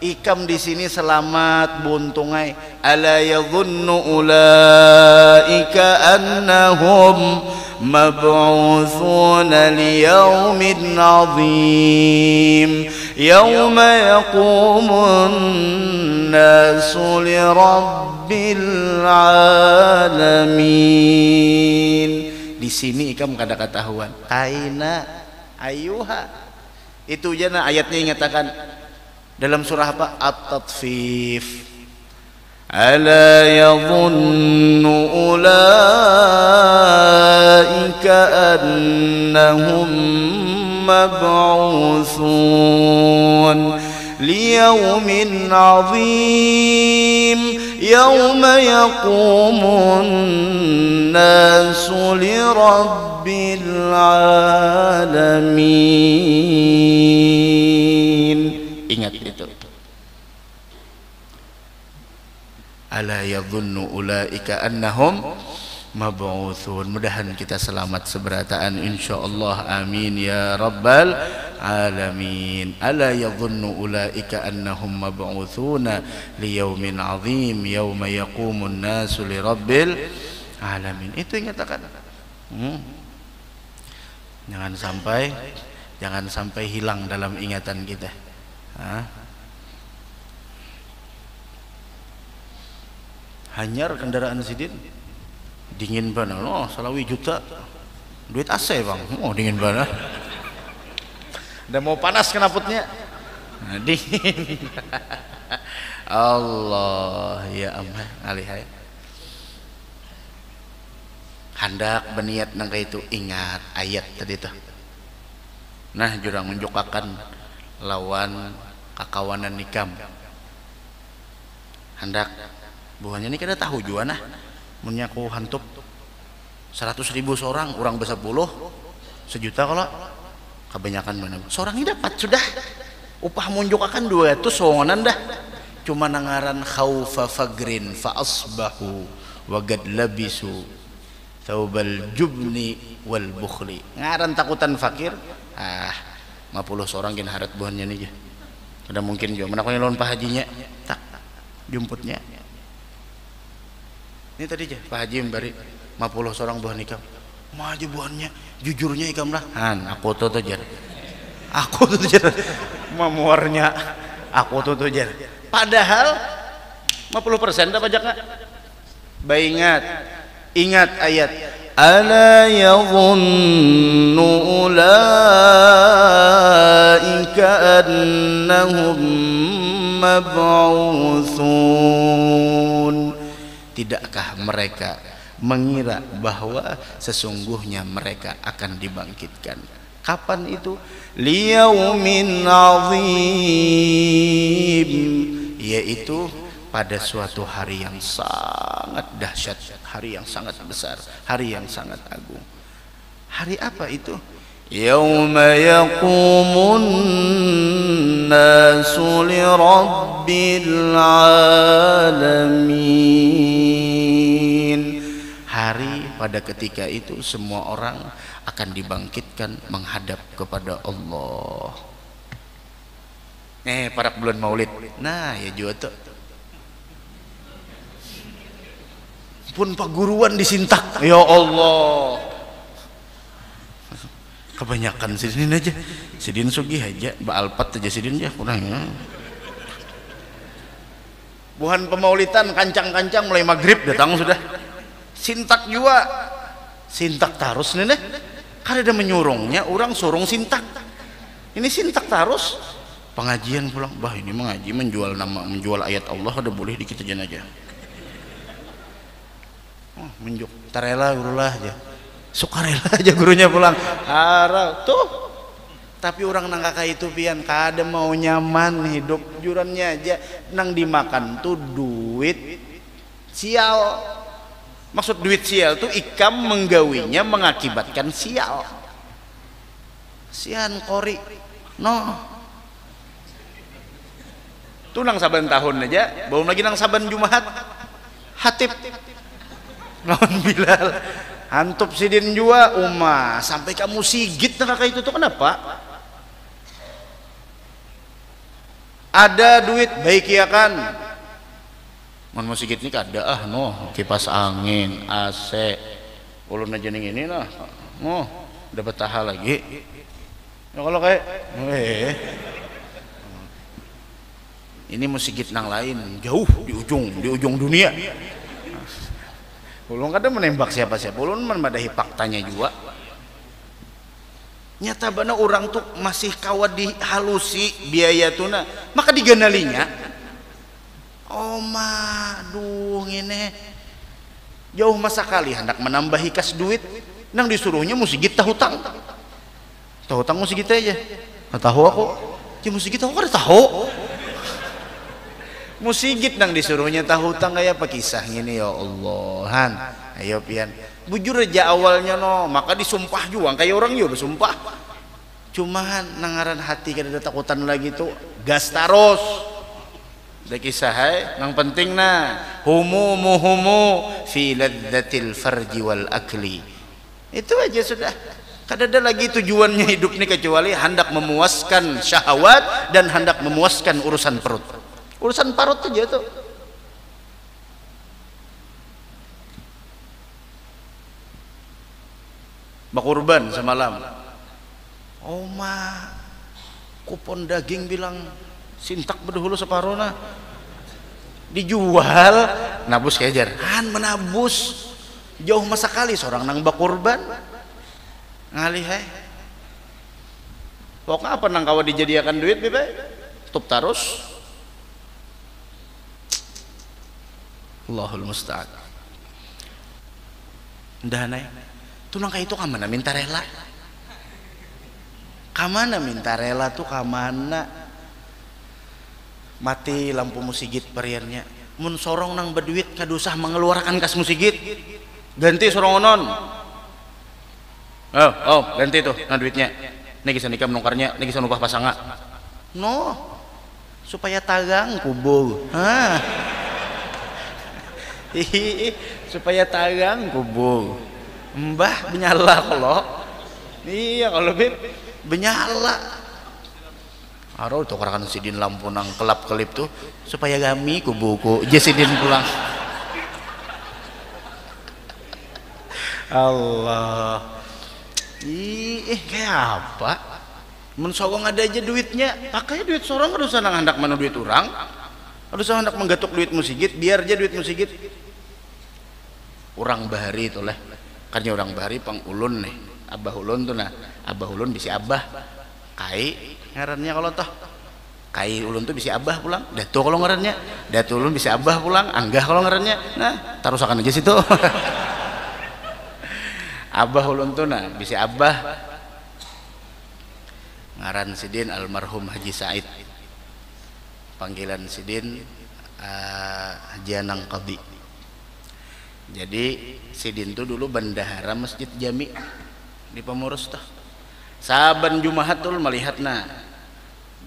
Ikam di sini selamat buntungai. Ala yadhunnu ulaika annahum mab'utsuna liyaumin 'adzim yauma yaqumun nasu lirabbil alamin. Di sini ikam kada ketahuan aina ayuha, itu jana ayatnya ingatakan dalam surah apa? At-Tatfif. Ala yadhunnu ulaika annahum mab'uthun liyaumin 'adzim yauma yaqumun nasu lirabbil alamin. Ingat itu. Ala yadhunnu ulaika annahum mab'uthun. Mudahan kita selamat seberataan insyaallah, amin ya rabbal alamin. Ala yadhunnu ulaika annahum mab'uthuna liyaumin 'adzim yauma yaqumun nasu lirabbil alamin. Itu yang katakan. Jangan sampai hilang dalam ingatan kita. Hanyar kendaraan Sidin dingin banget. Oh, salawi juta duit AC bang. Oh, dingin banget. Udah mau panas kenaputnya. Dingin. Allah ya aman alihai. Hendak berniat nang itu ingat ayat tadi tuh. Nah, jurang menunjukkan lawan kakawanan nikam. Hendak buahnya ini kada tahu juga nah. Munnya aku hantup 100.000 seorang, orang besar 10 sejuta kalau kebanyakan mana. Seorang ini dapat sudah upah munjukakan 200 songonan dah. Cuma nangaran khaufa fagrin fa asbahu wa gad labisu taubal jubni wal bukhli. Ngaran takutan fakir. 50 seorang gin harat buahnya nih. Ada mungkin juga mana lawan Pak Hajinya. Tak jumputnya. Ini tadi aja Pak Haji bari 50 seorang buah nikah. Mah aja buahnya, jujurnya ikam lah. Han, aku tuh jar. Aku tuh jar. Memuarnya aku tuh jar. Padahal 50% dah pajaknya. Ingat ayat ala yadhunnu ulaika annahum mab'utsun. Tidakkah mereka mengira bahwa sesungguhnya mereka akan dibangkitkan? Kapan itu? Liyaumin azim, yaitu pada suatu hari yang sangat dahsyat, hari yang sangat besar, hari yang sangat agung. Hari apa itu? Yauma yaqumun nasu li rabbil alamin. Hari pada ketika itu semua orang akan dibangkitkan menghadap kepada Allah. Para bulan Maulid. Nah, ya juga tuh. Pun paguruan disintak. Ya Allah. Kebanyakan sidin aja. Sidin sugih aja, Mbak Alpat aja sidin aja kurangnya. Buhan pemaulitan kancang-kancang mulai maghrib datang sudah. Sintak juga. Sintak tarus nih. Kan ada menyurungnya, orang surung sintak. Ini sintak tarus. Pengajian pulang, bah ini mengaji menjual nama, menjual ayat Allah udah boleh dikit aja. Oh, menjuk, tarela gurulah aja. Sukarela aja gurunya pulang. Harap tuh. Tapi orang nang kakak itu pian kada mau nyaman hidup jurannya aja nang dimakan tuh duit sial. Maksud duit sial tuh ikam menggawinya mengakibatkan sial. Sian kori. No. Tuh nang saban tahun aja, belum lagi nang saban Jumat. Hatib. Lawan Bilal. Hantup sidin jua umah sampai kamu sigit neraka itu tuh kenapa? Ada duit baik ya kan? Man mau sigit nih kada kipas angin, AC, ulun aja ning ini lah, dapat taha lagi. Ya kalau kayak, ini mau sigit nang lain jauh di ujung dunia. Ulun kada menembak siapa-siapa, ulun memadahi faktanya juga. Nyata bana orang tuh masih kawat dihalusi biaya tuna, maka diganalinya. Aduh ini jauh masa kali hendak menambahi kas duit, nang disuruhnya musigit tahu hutang musigit aja. Tahu aku, ya musigit aku kada tahu. Musigit nang disuruhnya tahu hutang kayak apa kisah ini ya Allahan. Ayo pian bujur aja awalnya maka disumpah juang kayak orang juga bersumpah. Cuman nangaran hati kada ada takutan lagi tuh gas taros. Ada kisah nang penting humu fi ladzatil farji wal akli. Itu aja sudah. Kada ada lagi tujuannya hidup ini kecuali hendak memuaskan syahwat dan hendak memuaskan urusan perut. Urusan parut aja tuh. Bakurban semalam. Kupon daging bilang sintak berdahulu separona. Dijual, nabus kejar. Menabus. Jauh masa kali seorang nang bakurban. Ngalih pokoknya apa nang kawa dijadiakan duit bebe? Tup tarus. Allahul musta'an. Ndah tuh nang kayak itu kamana minta rela. Kamana minta rela tuh kamana mati lampu musigit periannya. Mun sorong nang berduit kadusah mengeluarkan kas musigit. Ganti sorong onon. Ganti tuh nang duitnya. Niki sanika menungkarnya, niki sanupah pasanga. Supaya tagang kubu. Supaya tagang kubu. Mbah benyala kalau. Iya kalau benyala. Aro tukarakan sidin lampu nang kelap kelip tuh supaya gami ku buku je sidin pulang. Allah. Kayak apa? Mun sogong ada aja duitnya, pakai duit sorong harus nang hendak mana duit orang. Harus hendak menggatuk duit musigit, biar aja duit musigit. Orang bahari itu lah. Karena orang bahari pang ulun nih. Abah ulun tuh nah, abah ulun bisa abah. Kai ngarannya kalau toh kai ulun tuh bisa abah pulang, datu kalau ngarannya, datu ulun bisa abah pulang, anggah kalau ngarannya, nah tarusakan aja situ. Abah ulun tuh nah bisa abah, ngaran sidin almarhum Haji Said, panggilan sidin Haji Anang Qadi. Jadi sidin tuh dulu bendahara Masjid Jami di Pamurus tuh. Saban Jumahat tuh melihat nah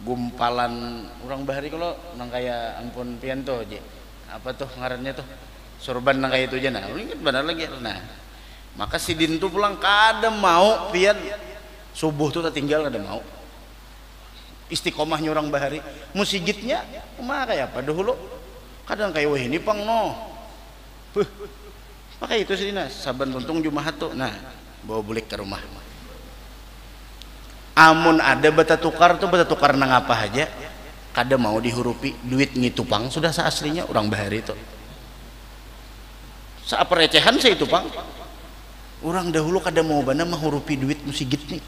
gumpalan orang bahari kalau nang kayak ampun pian tuh je apa tuh ngarannya tuh sorban nang kayak itu aja nah ingat benar lagi nah maka sidin tuh pulang kada mau pian subuh tuh tinggal kada mau istiqomahnya orang bahari musigitnya mah kayak apa dahulu kadang kayak wah ini pang no pakai itu sih nah saban tuntung Jumahat tuh nah bawa bulik ke rumah. Amun ada bata tukar tuh bata tukar nang apa aja kada mau dihurupi duit ngitupang sudah seaslinya orang bahari itu saat perecehan saya itu pang orang dahulu kada mau bana menghurupi duit musigit nih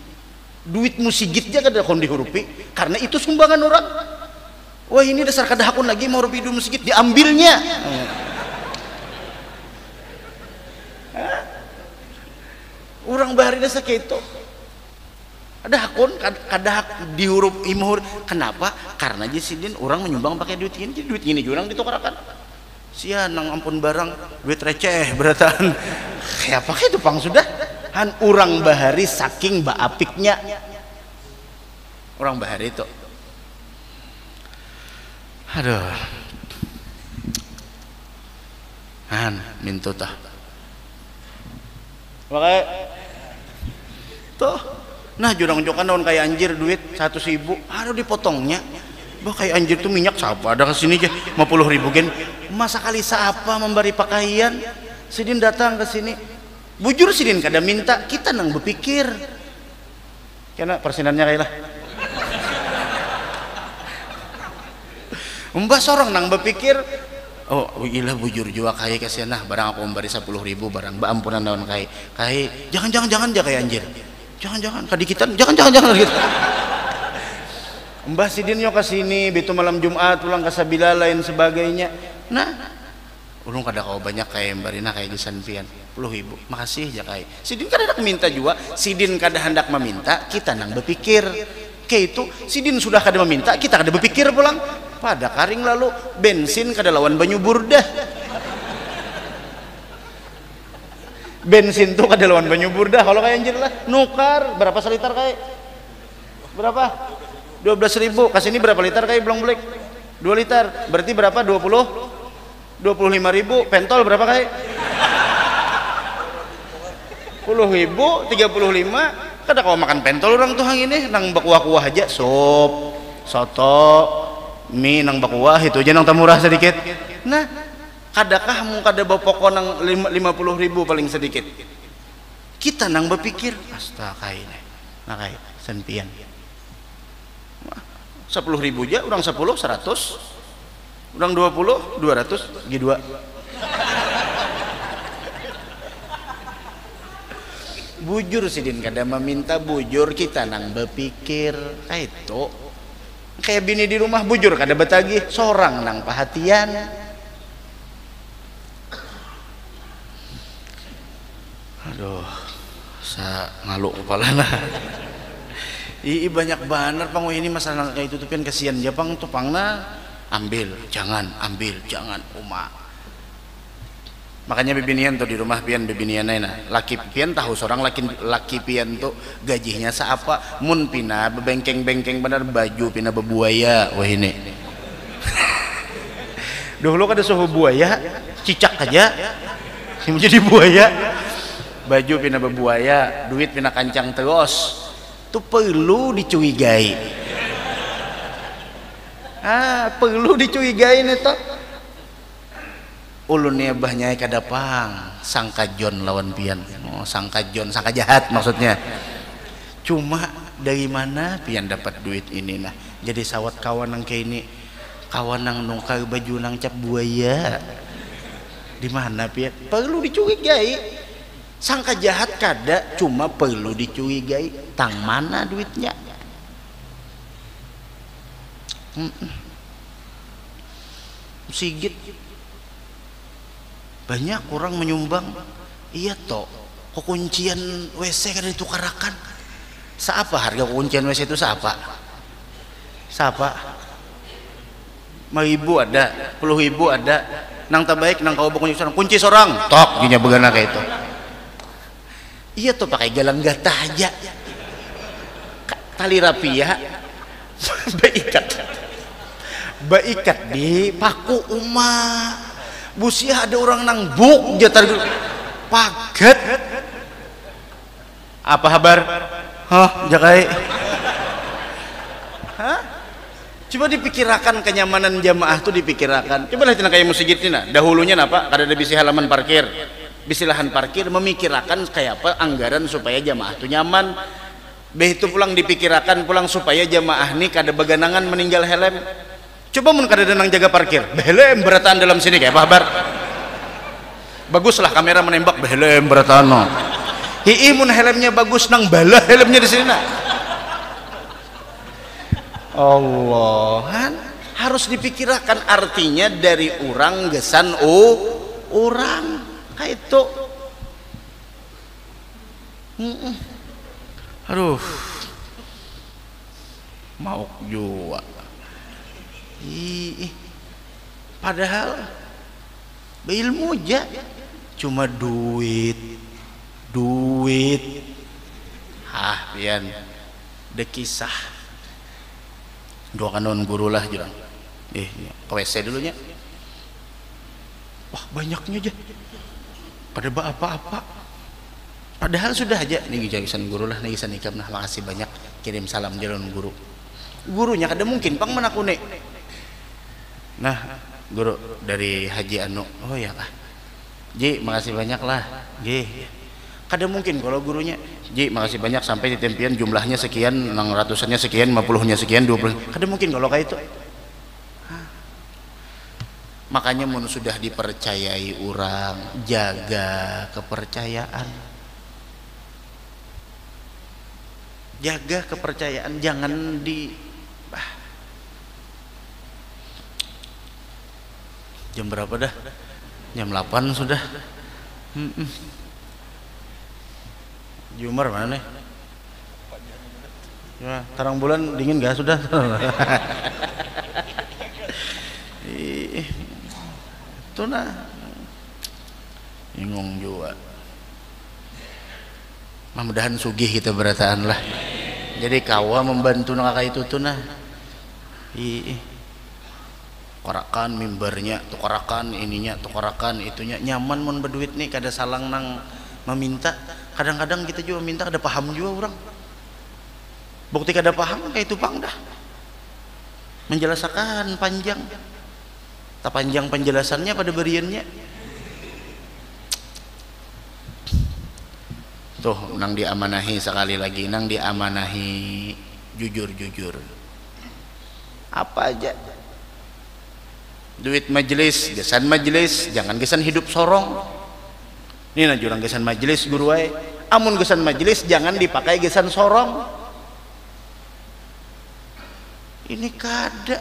duit musigitnya kada kon dihurupi karena itu sumbangan orang wah ini dasar kada hakun lagi mau hurupi duit musigit diambilnya orang bahari dasar kayak itu ada hakun kada hak dihurup imur kenapa karena jisidin orang menyumbang pakai duit ini jadi duit ini jurang ditukarakan sia nang ampun barang duit receh beratan kayak apa itu pang sudah han orang bahari saking baapiknya orang bahari itu aduh han mintu tah makanya tuh nah jurang jokan daun kayak anjir duit 100.000 aduh dipotongnya bah kayak anjir tuh minyak siapa ada kesini aja 50.000 gen masa kali siapa memberi pakaian sidin datang ke sini bujur sidin kada minta kita nang berpikir karena persenannya kayak lah mbah sorong nang berpikir oh ilah bujur juga kayak kasihan nah barang aku memberi 10.000 barang mbak ampunan daun kayak jangan aja kayak anjir jangan kadikitan jangan gitu. Mbah sidin yo kesini begitu malam Jumat pulang ke Sabila lain sebagainya nah ulung kada kau banyak kayak barina kayak gesan pian 10.000 makasih aja kayak sidin kada hendak minta juga sidin kada hendak meminta kita nang berpikir kayak itu sidin sudah kada meminta kita kada berpikir pulang pada karing lalu bensin kada lawan banyu burdah bensin tuh kada lawan banyu burdah kalau kayak anjir lah nukar berapa seliter kayak berapa 12.000 kasih ini berapa liter kayak belum balik 2 liter berarti berapa 25.000 pentol berapa kayak 10.000 35 kada kau makan pentol orang tuh hang ini nang bakuah-kuah aja sop soto mie nang bakuah itu aja nang murah sedikit nah kadakah mau kada bawa pokok nang 50.000 paling sedikit kita nang berpikir astaga ini nah kayak senpian 10.000 aja orang 10 100 orang 20 200 G2 bujur sidin kada meminta bujur kita nang berpikir kayak itu kayak bini di rumah bujur kada betagih sorang nang perhatian aduh sa ngaluk kepala nah banyak banar pang ini masalah kayak itu tuh pian kasihan Jepang tuh pangna ambil jangan umat makanya bibinian tuh di rumah pian bibinian nah laki pian tahu seorang laki pian tuh gajinya seapa mun pina bebengkeng benar baju pina bebuaya wah ini dulu kada suhu buaya cicak aja menjadi buaya baju pina bebuaya duit pina kancang terus tuh perlu dicurigai Perlu dicurigain itu. Ulun nya bahnya kada pang sangka John lawan pian. Sangka John, sangka jahat maksudnya. Cuma dari mana pian dapat duit ini nah? Jadi sawat kawan nang kayak ini, kawan nang nongkar baju nang cap buaya. Di mana pian? Perlu dicurigai. Sangka jahat kada, cuma perlu dicurigai. Tang mana duitnya? Sigit banyak orang menyumbang. Iya toh, kuncian WC kada ditukarakan. Siapa harga kuncian WC itu siapa? 5.000 ada, 10.000 ada. Nang tabaik nang kau kunci sorang tok ginya begana kayak itu. Iya toh, pakai galang gatah aja, tali rapia baikat di paku umat. Busia ada orang nang buk jatar paget. Apa kabar? Jakai. Coba dipikirakan kenyamanan jamaah tuh dipikirakan. Coba lihat kayak masjid ini. Dahulunya apa? Kada ada bisi halaman parkir, bisi lahan parkir. Memikirakan kayak apa anggaran supaya jamaah tuh nyaman. Begitu pulang dipikirakan pulang supaya jamaah nih kada beganangan meninggal helm. Coba mun kada nang jaga parkir, helm berataan dalam sini kayak apa kabar? Baguslah kamera menembak helm berataan. Hii mun helmnya bagus nang bala helmnya di sini nah. Allah harus dipikirkan artinya dari orang gesan orang kayak itu. Aduh, mau juga. Padahal beilmu aja cuma duit pian dekisah doakan non guru lah jurang ke WC dulunya. Wah banyaknya aja pada apa-apa padahal sudah aja nih gisan guru lah nih gisan ikam nah makasih banyak kirim salam jalan gurunya kada mungkin pang menakune. Nah guru dari Haji Anu, oh ya kah Ji makasih banyak lah Ji. Kada mungkin kalau gurunya Ji makasih banyak sampai ditempian jumlahnya sekian, nang ratusannya sekian, 50-nya sekian, 20. Kada mungkin kalau kayak itu. Makanya mun sudah dipercayai orang, jaga kepercayaan. Jaga kepercayaan, jangan di jam berapa dah? Jam 8 sudah. Jumar mana nih? Ya, terang bulan dingin gak sudah? Itu nah bingung juga. Mudah-mudahan sugih kita berataan lah. Jadi kawa membantu nakaka itu tuh nah. Tukarakan mimbarnya, tukarakan ininya, tukarakan itunya. Nyaman mun berduit nih kada salang nang meminta. Kadang-kadang kita juga minta kada paham juga orang. Bukti kada paham kayak itu pang dah. Menjelaskan panjang. Tak panjang penjelasannya pada beriannya. Tuh nang diamanahi sekali lagi, nang diamanahi jujur-jujur. Apa aja? Duit majelis, gesan majelis, jangan gesan hidup sorong. Ini nah jurang gesan majelis guru wae. Amun gesan majelis jangan dipakai gesan sorong. Ini kada.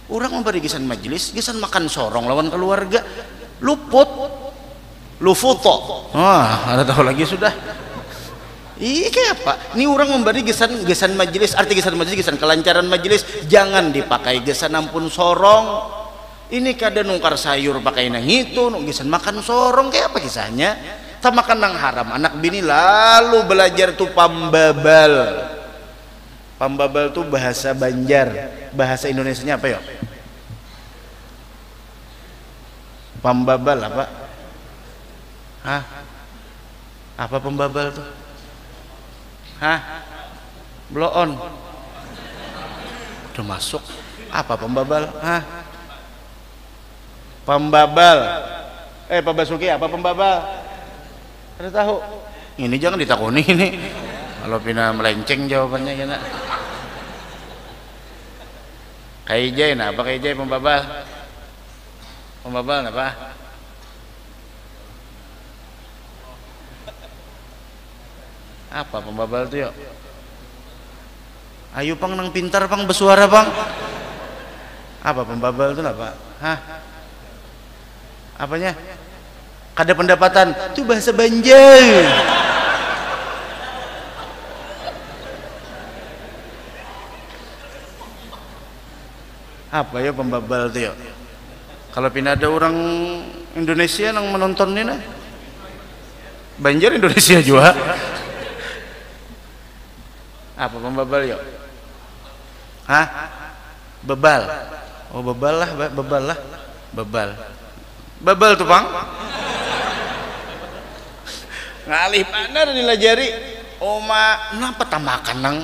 Orang memberi gesan majelis, gesan makan sorong lawan keluarga, luput, lufuto. Ada tahu lagi sudah. Kayak apa? Ini orang memberi gesan majelis, arti gesan majelis, gesan kelancaran majelis, jangan dipakai gesan ampun sorong. Ini kada nungkar sayur pakai nang itu, gesan makan sorong kayak apa kisahnya? Tak makan nang haram, anak bini lalu belajar tuh pambabal. Pambabal tuh bahasa Banjar, bahasa Indonesianya apa ya? Pambabal apa? Apa pembabal tuh? Blow on. Udah masuk. Apa pembabal? Hah? Pembabal. Pak Basuki, apa pembabal? Ada tahu? Ini jangan ditakuni ini. Kalau pina melenceng jawabannya kena. Kaijai, nah apa kaijai pembabal? Pembabal apa? Apa pembabal itu yuk? Ayo pang nang pintar pang bersuara pang. Apa pembabal itu apa? Hah? Apanya? Kada pendapatan itu bahasa Banjar. Apa ya pembabal itu ya? Kalau pindah ada orang Indonesia yang menonton ini nah. Banjar Indonesia juga. Apa pembabal ya? Hah? Bebal. Oh bebal lah, bebal lah. Bebal. Bebal tuh pang. Ngalih panar dilajari. Oma, kenapa tamakan nang?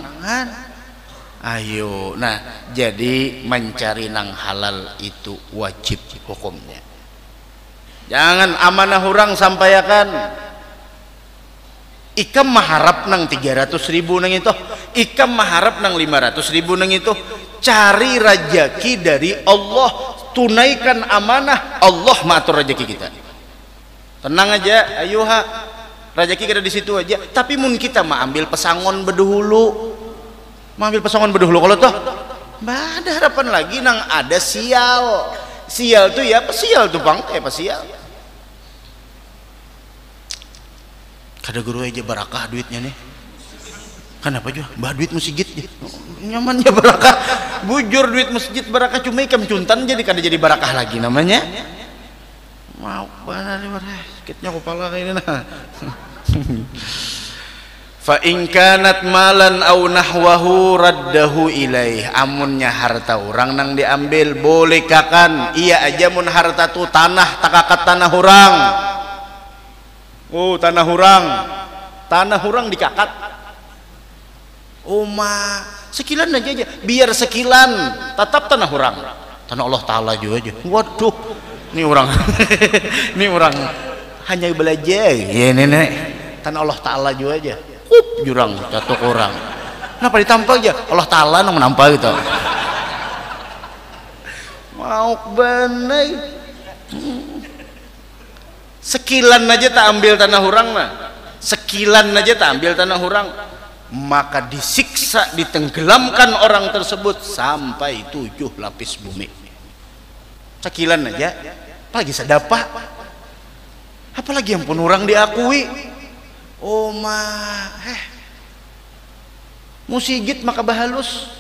Ayo, nah jadi mencari nang halal itu wajib hukumnya. Jangan amanah orang sampaikan. Ikam maharap nang 300.000 nang itu, ikam maharap nang 500.000 nang itu. Cari rajaki dari Allah, tunaikan amanah, Allah mengatur rajaki kita. Tenang aja, ayo ha, rajaki kita di situ aja. Tapi mun kita mau ambil pesangon berdahulu. Mengambil pesangon berdahulu kalau toh nggak ada harapan lagi nang ada sial. Sial tuh ya pesial tuh bang, pesial. Kada guru aja barakah duitnya nih. Kenapa juga? Bah duit masjid nyamannya barakah. Bujur duit masjid barakah cuma ikam cuntan jadi kada jadi barakah lagi namanya. Mau benar sakitnya kepala kayak ini nah. Fa in kanat malan aw nahwahu raddahu ilaih. Amunnya harta orang nang diambil boleh kakan iya aja mun harta tu tanah takakat tanah orang. Oh tanah orang dikakat. Ma sekilan aja biar sekilan tetap tanah orang. Tanah Allah Taala juga aja. Waduh ini orang ini orang hanya belajar ya nenek tanah Allah Taala juga aja. Jurang jatuh orang. Kenapa ditampal aja? Allah Ta'ala yang menampal gitu. Mau bener. Sekilan aja tak ambil tanah orang mah. Sekilan aja tak ambil tanah orang. Maka disiksa, ditenggelamkan orang tersebut sampai 7 lapis bumi. Sekilan aja. Apalagi sedapah. Apalagi yang pun orang diakui. Musigit maka bahalus.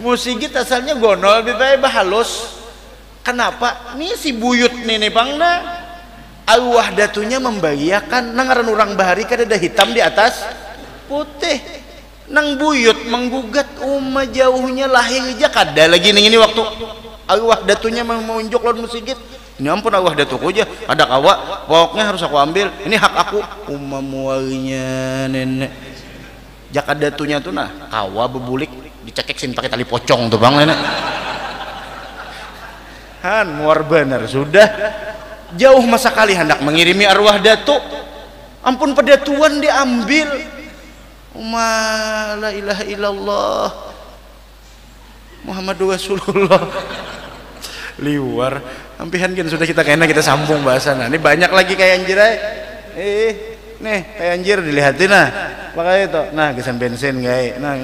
Musigit asalnya gonol bibay bahalus. Kenapa? Nih si buyut nih pangna al-wahdatunya membahagiakan nangaran orang bahari kada ada hitam di atas putih. Nang buyut menggugat jauhnya lahir aja kada lagi nih ini waktu al-wahdatunya menunjuk lawan musigit. Ini ampun Allah datuku aja ada kawa pokoknya harus aku ambil ini hak aku mualinya nenek jaka datunya tuh nah kawa bebulik dicekeksin pakai tali pocong tuh bang nenek muar bener sudah jauh masa kali hendak mengirimi arwah datu ampun pedatuan diambil la ilaha illallah Muhammadur Rasulullah liwar ampihan kan sudah kita kena kita sambung bahasa nah ini banyak lagi kayak anjir nih kayak anjir dilihatin nah pakai itu nah kesan bensin guys nah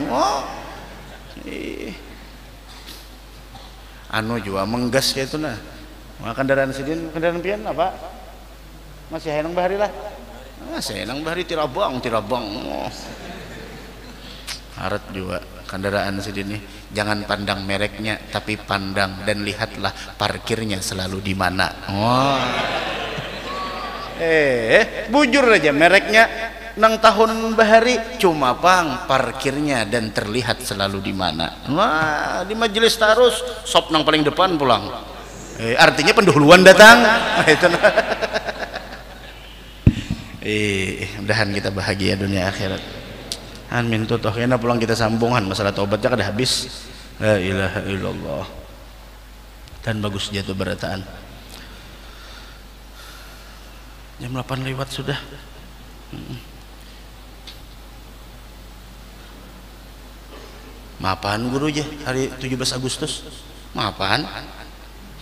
anu juga menggas kayak itu nah kendaraan sidin kendaraan pian apa masih henang bahari lah masih henang bahari tirabang harat juga kendaraan sidin nih jangan pandang mereknya tapi pandang dan lihatlah parkirnya selalu di mana. Bujur aja mereknya nang tahun bahari cuma pang parkirnya dan terlihat selalu di mana. Wah di majelis tarus sop nang paling depan pulang. Artinya pendahuluan datang. Itu. Mudahan kita bahagia dunia akhirat. Amin tuh kena pulang kita sambungan masalah taubatnya kada habis. La ilaha illallah. Dan bagus jatuh berataan. Jam 8 lewat sudah. Maafan guru aja hari 17 Agustus. Maafan.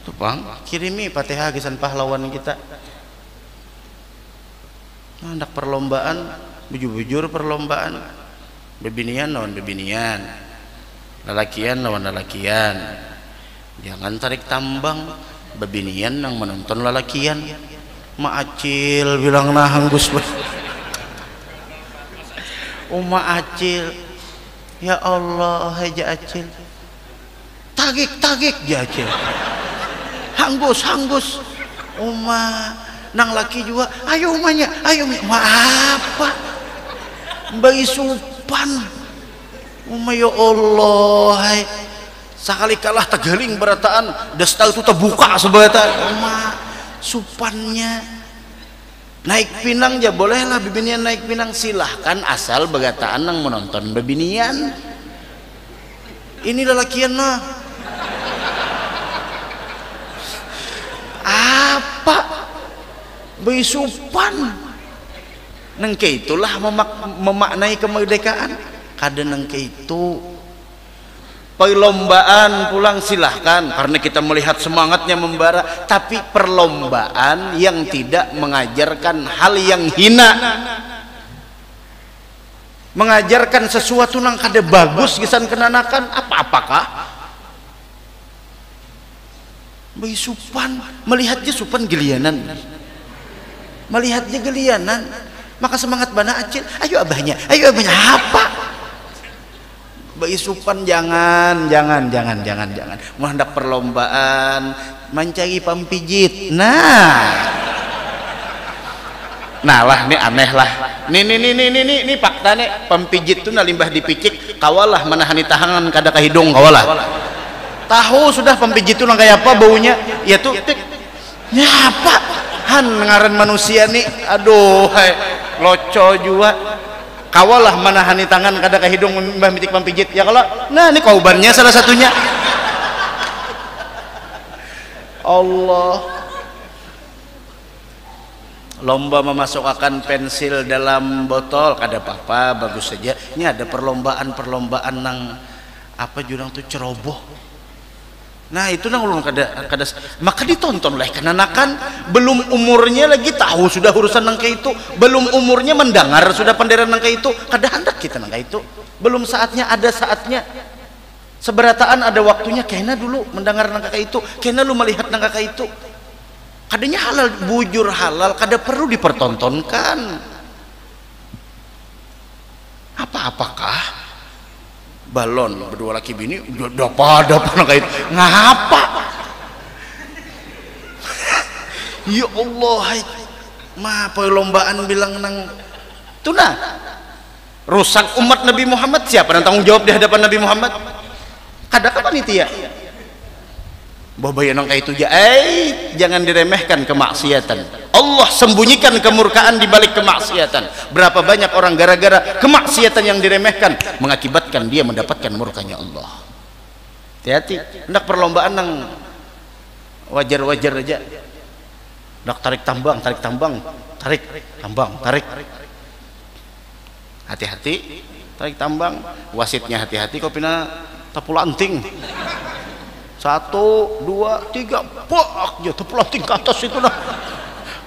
Tuh Bang, kirimi Fatihah kisan pahlawan kita. Hendak perlombaan, bujur-bujur perlombaan. Bebinian lawan bebinian. Lalakian lawan lalakian. Jangan tarik tambang. Bebinian yang menonton lalakian. Ma Acil bilang nah hanggus. Ma Acil. Ya Allah, haja Acil. Tagik ya Acil. Hanggus. Uma nang laki juga. Ayo umanya, ayo ma apa? Bayi supan. Uma ya Allah, hai. Sekali kalah tegaling berataan, dasta itu terbuka sebatan. Uma supannya. Naik pinang ya bolehlah bebinian naik pinang, silahkan asal bagataan nang menonton bebinian. Ini lelakian mah apa besupan nengke itulah memaknai kemerdekaan. Kada nengke itu perlombaan pulang silahkan karena kita melihat semangatnya membara, tapi perlombaan yang tidak mengajarkan hal yang hina, mengajarkan sesuatu nang kada bagus gisan kenanakan apakah bagi supan melihatnya supan gelianan, melihatnya gelianan, maka semangat bana Acil, ayo abahnya apa bagi supan jangan mau hendak perlombaan mencari pampijit. Nah lah ini aneh lah, ini fakta nih. Pampijit tuh nalimbah dipicik kawalah menahani tahangan kada kahidung kawalah. Tahu sudah pampijit tuh nang kayak apa baunya ya tuh nyapa han ngaran manusia nih, aduh loco juga. Kawalah menahani tangan kada kahidung mbah mitik pampijit ya kalau nah ini kaubannya salah satunya. Allah, lomba memasukkan pensil dalam botol kada apa-apa, bagus saja. Ini ada perlombaan nang apa jurang tuh ceroboh. Nah itu nang ulun kada maka ditonton lah kenanakan belum umurnya lagi tahu sudah urusan nangka itu, belum umurnya mendengar sudah penderan nangka itu, kada hendak kita nangka itu, belum saatnya, ada saatnya seberataan ada waktunya. Kena dulu mendengar nangka itu, kena lu melihat nangka itu, kadanya halal bujur halal kada perlu dipertontonkan. Apakah balon berdua laki bini dapat kayak ngapa ya Allah, mah perlombaan bilang nang tuna rusak umat Nabi Muhammad. Siapa yang tanggung jawab di hadapan Nabi Muhammad? Kada kapan itu ya babayan kayak itu ya. Jangan diremehkan kemaksiatan. Allah sembunyikan kemurkaan di balik kemaksiatan. Berapa banyak orang gara-gara kemaksiatan yang diremehkan mengakibatkan dia mendapatkan murkanya Allah. Hati-hati, hendak perlombaan nang wajar-wajar aja. Hendak tarik tambang. Hati-hati, tarik tambang. Wasitnya hati-hati, kopina tapul anting. 1, 2, 3 pak ya tepelanting ke atas itu nah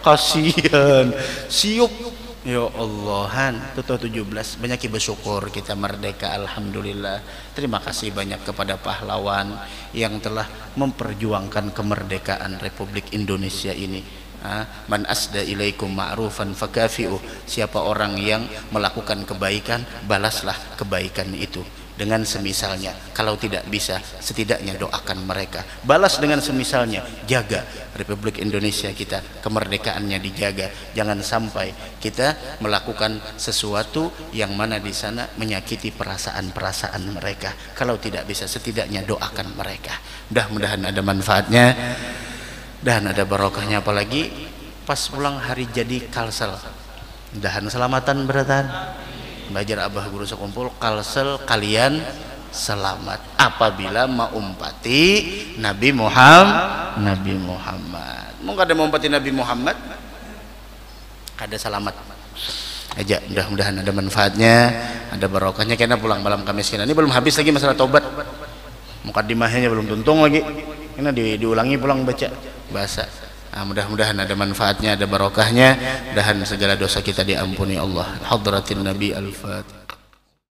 kasihan siup ya Allahan. Tutup 17 banyak bersyukur kita merdeka, alhamdulillah. Terima kasih banyak kepada pahlawan yang telah memperjuangkan kemerdekaan Republik Indonesia ini. Man asda ilaikum ma'rufan fakafi'u. Siapa orang yang melakukan kebaikan, balaslah kebaikan itu dengan semisalnya. Kalau tidak bisa, setidaknya doakan mereka. Balas dengan semisalnya. Jaga Republik Indonesia kita, kemerdekaannya dijaga. Jangan sampai kita melakukan sesuatu yang mana di sana menyakiti perasaan-perasaan mereka. Kalau tidak bisa, setidaknya doakan mereka. Mudah-mudahan ada manfaatnya dan ada barokahnya, apalagi pas pulang hari jadi Kalsel. Mudahan selamatan beratan. Bajar abah guru sekumpul kalsel kalian selamat apabila maumpati Nabi Muhammad. Mau kada maumpati Nabi Muhammad kada selamat aja. Mudah-mudahan ada manfaatnya, ada barokahnya. Kena pulang malam Kamis ini belum habis lagi masalah tobat. Mukadimahnya belum tuntung lagi. Kena diulangi pulang baca bahasa. Mudah-mudahan ada manfaatnya, ada barokahnya, mudahan segala dosa kita diampuni Allah. Hadratin Nabi Al-Fatihah.